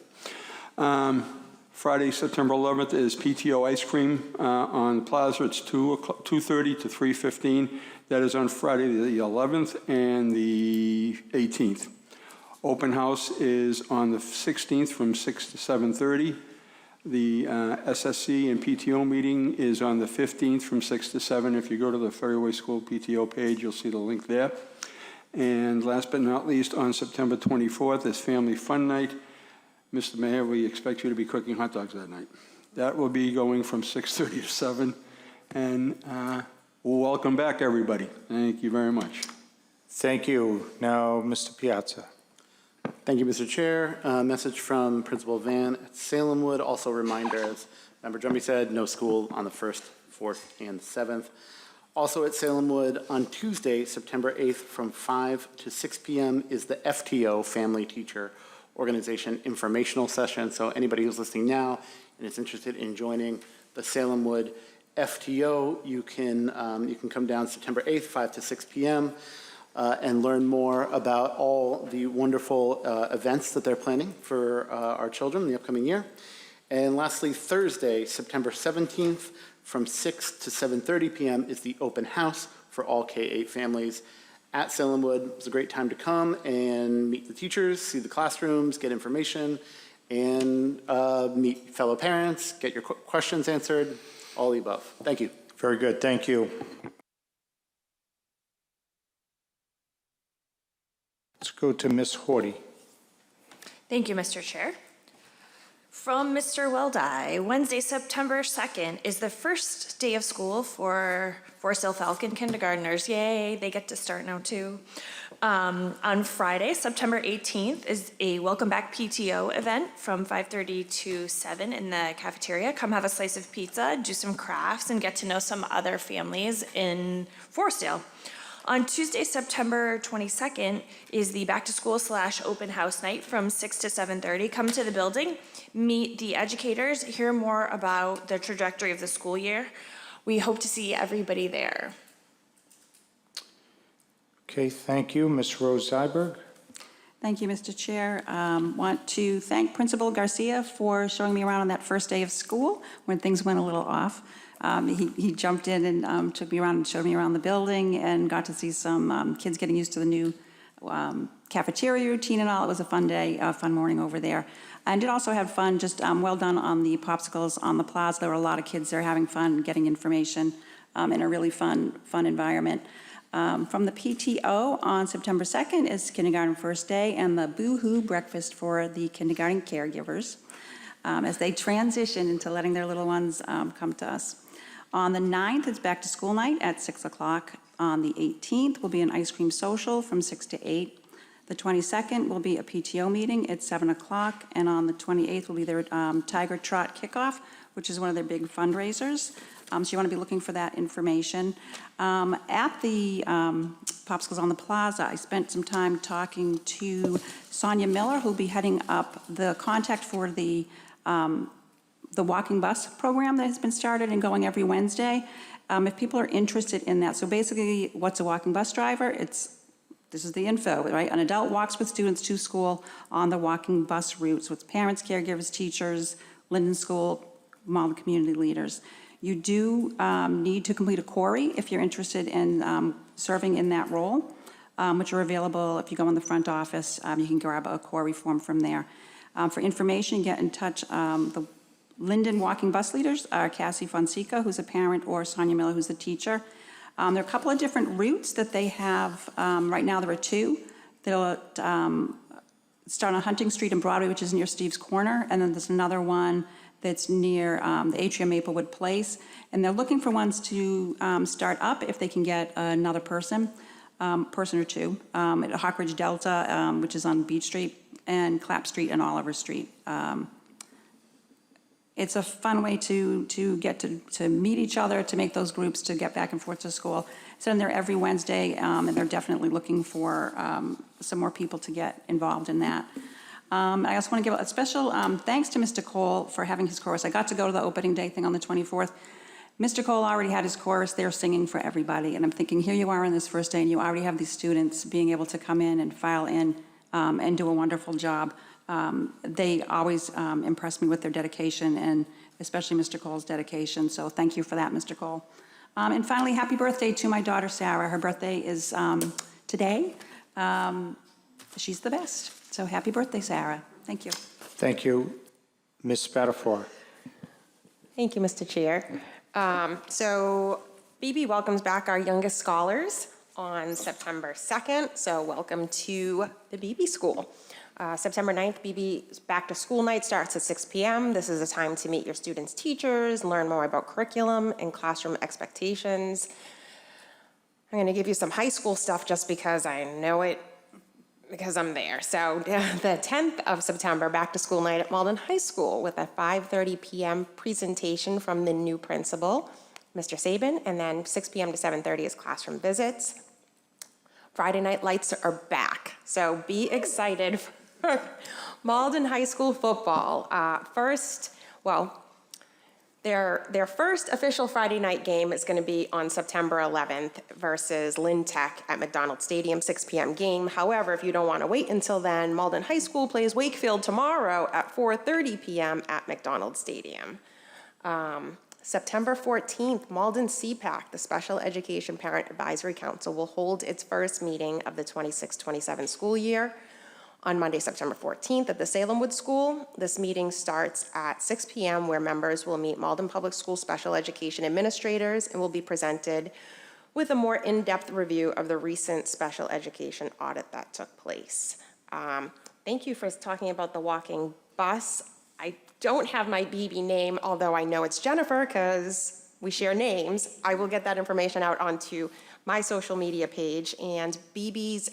Friday, September 11th is PTO ice cream on the Plaza. It's 2:30 to 3:15. That is on Friday the 11th and the 18th. Open house is on the 16th from 6 to 7:30. The SSC and PTO meeting is on the 15th from 6 to 7. If you go to the Ferryway School PTO page, you'll see the link there. And last but not least, on September 24th is Family Fun Night. Mr. Mayor, we expect you to be cooking hot dogs that night. That will be going from 6:30 to 7. And welcome back, everybody. Thank you very much. Thank you. Now, Mr. Piazza. Thank you, Mr. Chair. Message from Principal Van at Salem Wood. Also a reminder, as Member Drumby said, no school on the 1st, 4th, and 7th. Also at Salem Wood on Tuesday, September 8th from 5 to 6 p.m. is the FTO, Family Teacher Organization Informational Session. So anybody who's listening now and is interested in joining the Salem Wood FTO, you can come down September 8th, 5 to 6 p.m. And learn more about all the wonderful events that they're planning for our children in the upcoming year. And lastly, Thursday, September 17th, from 6 to 7:30 p.m. is the open house for all K-8 families at Salem Wood. It's a great time to come and meet the teachers, see the classrooms, get information, and meet fellow parents, get your questions answered, all the above. Thank you. Very good. Thank you. Let's go to Ms. Horty. Thank you, Mr. Chair. From Mr. Weldy, Wednesday, September 2nd is the first day of school for Forest Hill Falcon kindergartners. Yay, they get to start now too. On Friday, September 18th is a Welcome Back PTO event from 5:30 to 7 in the cafeteria. Come have a slice of pizza, do some crafts, and get to know some other families in Forestdale. On Tuesday, September 22nd is the back to school / open house night from 6 to 7:30. Come to the building, meet the educators, hear more about the trajectory of the school year. We hope to see everybody there. Okay, thank you. Ms. Rose Zyberg. Thank you, Mr. Chair. Want to thank Principal Garcia for showing me around on that first day of school when things went a little off. He jumped in and took me around and showed me around the building and got to see some kids getting used to the new cafeteria routine and all. It was a fun day, a fun morning over there. And did also have fun, just well done on the popsicles on the plaza. There were a lot of kids there having fun, getting information in a really fun environment. From the PTO on September 2nd is kindergarten first day and the Boo-Hoo breakfast for the kindergarten caregivers as they transition into letting their little ones come to us. On the 9th, it's back to school night at 6 o'clock. On the 18th will be an ice cream social from 6 to 8. The 22nd will be a PTO meeting at 7 o'clock. And on the 28th will be their Tiger Trot kickoff, which is one of their big fundraisers. So you want to be looking for that information. At the Popsicles on the Plaza, I spent some time talking to Sonia Miller, who'll be heading up the contact for the walking bus program that has been started and going every Wednesday. If people are interested in that, so basically, what's a walking bus driver? This is the info, right? An adult walks with students to school on the walking bus route. So it's parents, caregivers, teachers, Linden School, Malden community leaders. You do need to complete a query if you're interested in serving in that role, which are available if you go in the front office. You can grab a query form from there. For information, get in touch. The Linden walking bus leaders are Cassie Fonseca, who's a parent, or Sonia Miller, who's a teacher. There are a couple of different routes that they have. Right now, there are two. They'll start on Hunting Street and Broadway, which is near Steve's Corner, and then there's another one that's near the atrium Maplewood Place. And they're looking for ones to start up if they can get another person or two, at Hawk Ridge Delta, which is on Beach Street, and Clapp Street and Oliver Street. It's a fun way to get to meet each other, to make those groups, to get back and forth to school. So they're every Wednesday, and they're definitely looking for some more people to get involved in that. I also want to give a special thanks to Mr. Cole for having his chorus. I got to go to the opening day thing on the 24th. Mr. Cole already had his chorus there singing for everybody, and I'm thinking, here you are on this first day, and you already have these students being able to come in and file in and do a wonderful job. They always impress me with their dedication, and especially Mr. Cole's dedication, so thank you for that, Mr. Cole. And finally, happy birthday to my daughter, Sarah. Her birthday is today. She's the best. So happy birthday, Sarah. Thank you. Thank you. Ms. Spatafor. Thank you, Mr. Chair. So BB welcomes back our youngest scholars on September 2nd. So welcome to the BB School. September 9th, BB back to school night starts at 6 p.m. This is a time to meet your students' teachers, learn more about curriculum and classroom expectations. I'm going to give you some high school stuff just because I know it, because I'm there. So the 10th of September, back to school night at Malden High School with a 5:30 p.m. presentation from the new principal, Mr. Sabin, and then 6 p.m. to 7:30 is classroom visits. Friday night lights are back, so be excited for Malden High School football. Their first official Friday night game is going to be on September 11th versus Lynn Tech at McDonald Stadium, 6 p.m. game. However, if you don't want to wait until then, Malden High School plays Wakefield tomorrow at 4:30 p.m. at McDonald Stadium. September 14th, Malden CPAC, the Special Education Parent Advisory Council, will hold its first meeting of the 26-27 school year on Monday, September 14th at the Salem Wood School. This meeting starts at 6 p.m. where members will meet Malden Public School special education administrators and will be presented with a more in-depth review of the recent special education audit that took place. Thank you for talking about the walking bus. I don't have my BB name, although I know it's Jennifer because we share names. I will get that information out onto my social media page. And BB's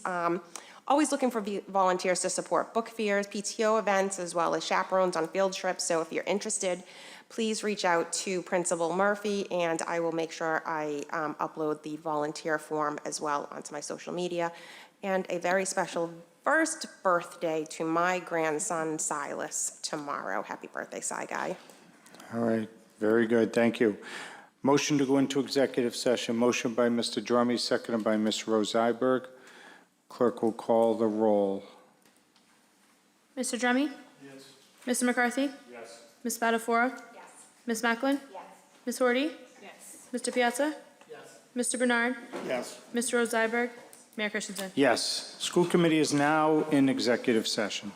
always looking for volunteers to support book fairs, PTO events, as well as chaperones on field trips. So if you're interested, please reach out to Principal Murphy, and I will make sure I upload the volunteer form as well onto my social media. And a very special first birthday to my grandson, Silas, tomorrow. Happy birthday, Cy Guy. All right, very good, thank you. Motion to go into executive session. Motion by Mr. Drummey, seconded by Ms. Rose Iberg. Clerk will call the roll. Mr. Drummey? Yes. Mr. McCarthy? Yes. Ms. Spatafora? Yes. Ms. Macklin? Yes. Ms. Horty? Yes. Mr. Piazza? Yes. Mr. Bernard? Yes. Mr. Rose Iberg? Mayor Christensen? Yes, school committee is now in executive session.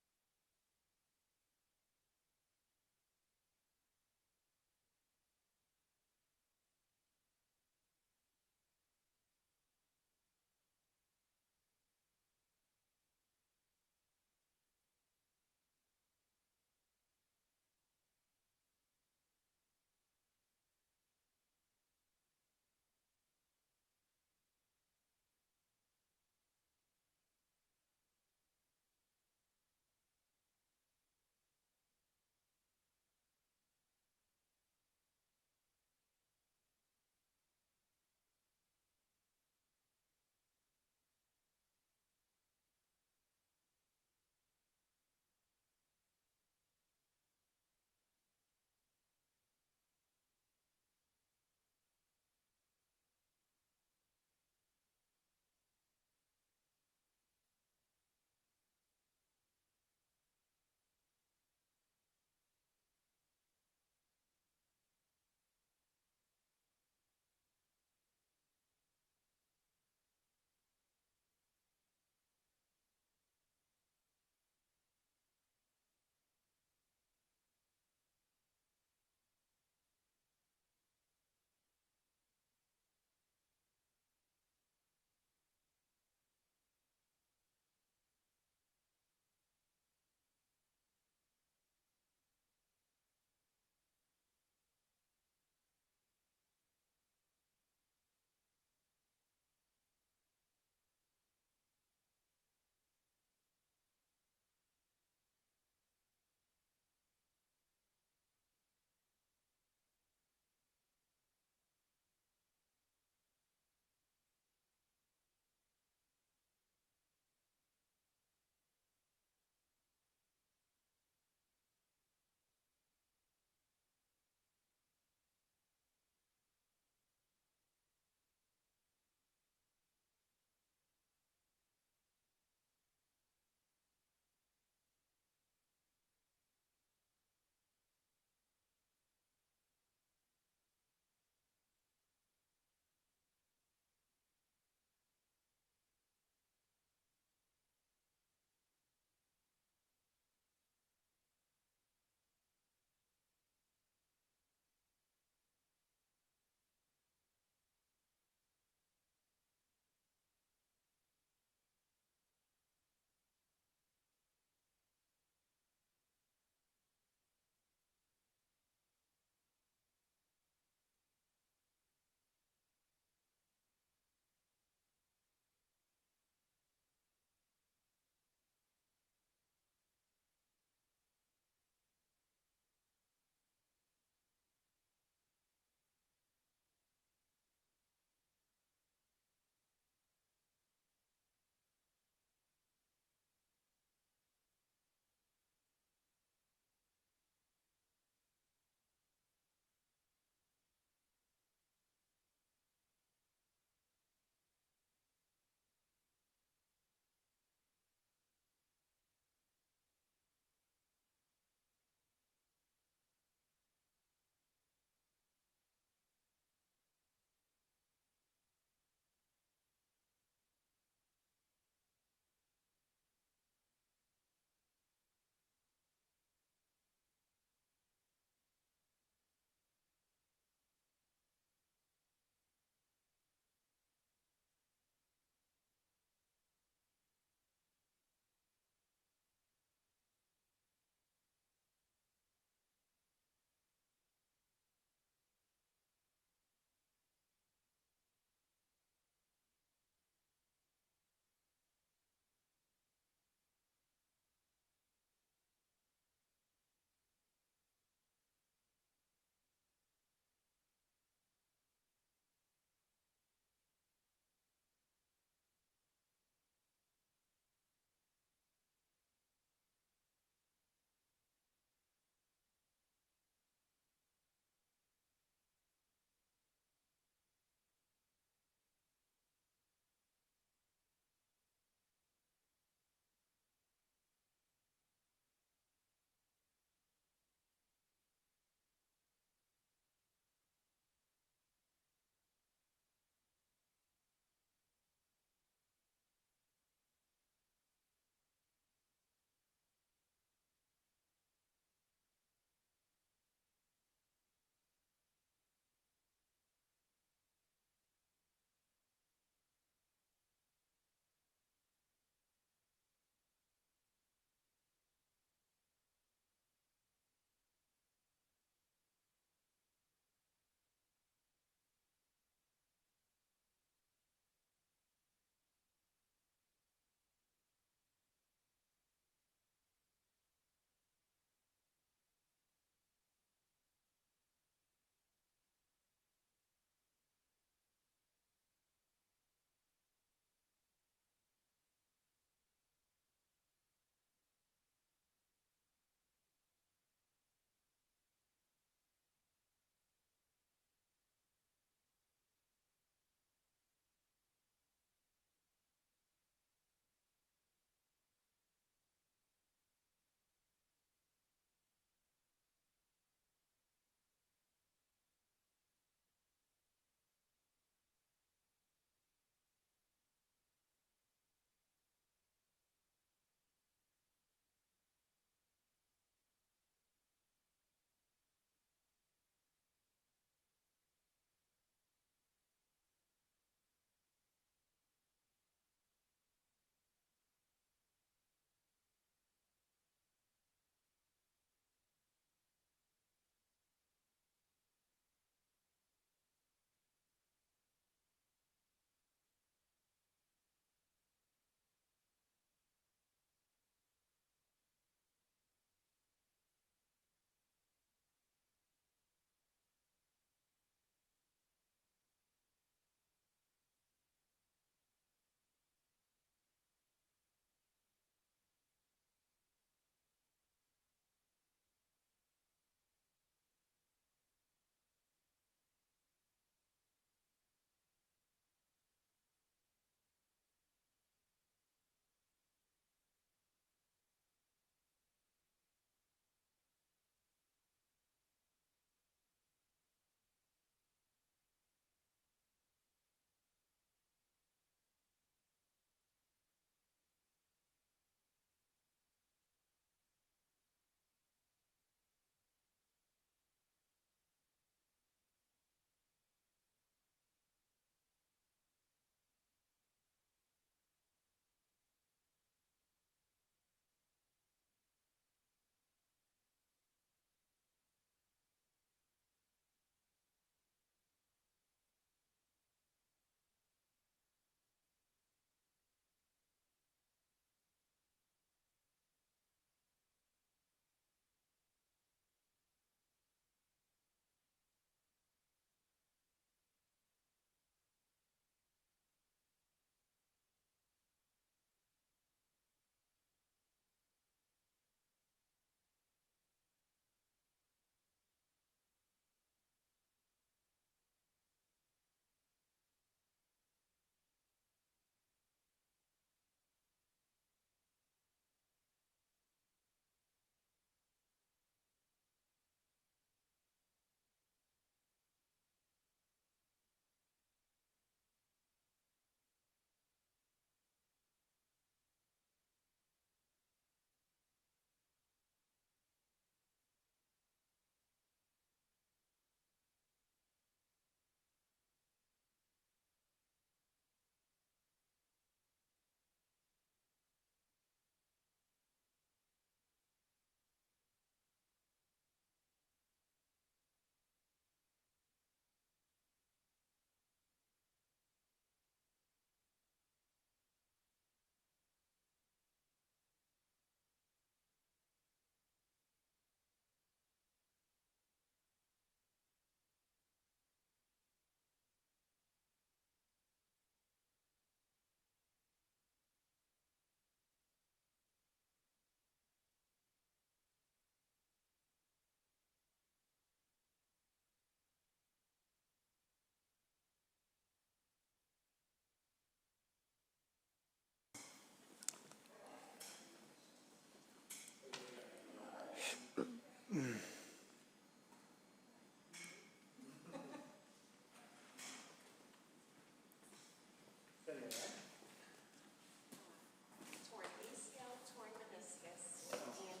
Torn ACL, torn meniscus, and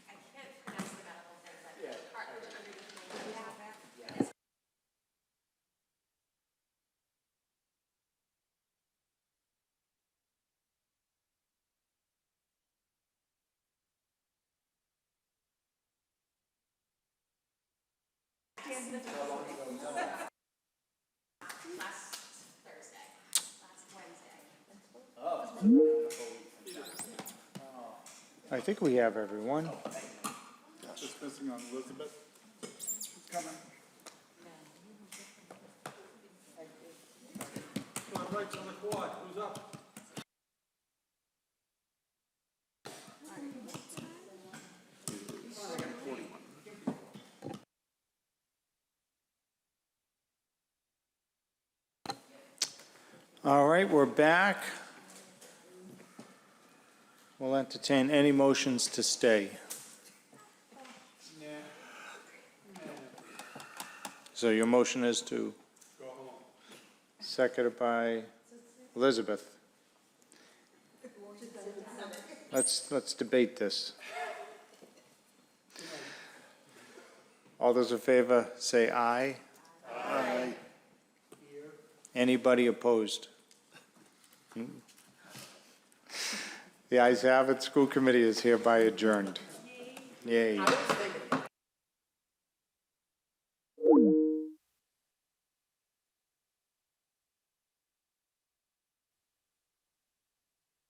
I can't pronounce the medical thing, but cartilage underneath my kneecap. Last Thursday, last Wednesday. I think we have everyone. Just missing on Elizabeth. Coming. John Wright's on the quad, who's up? All right, we're back. We'll entertain any motions to stay. So your motion is to? Go home. Seconded by Elizabeth. Let's debate this. All those in favor say aye. Aye. Anybody opposed? The ayes have it. School committee is hereby adjourned. Yay.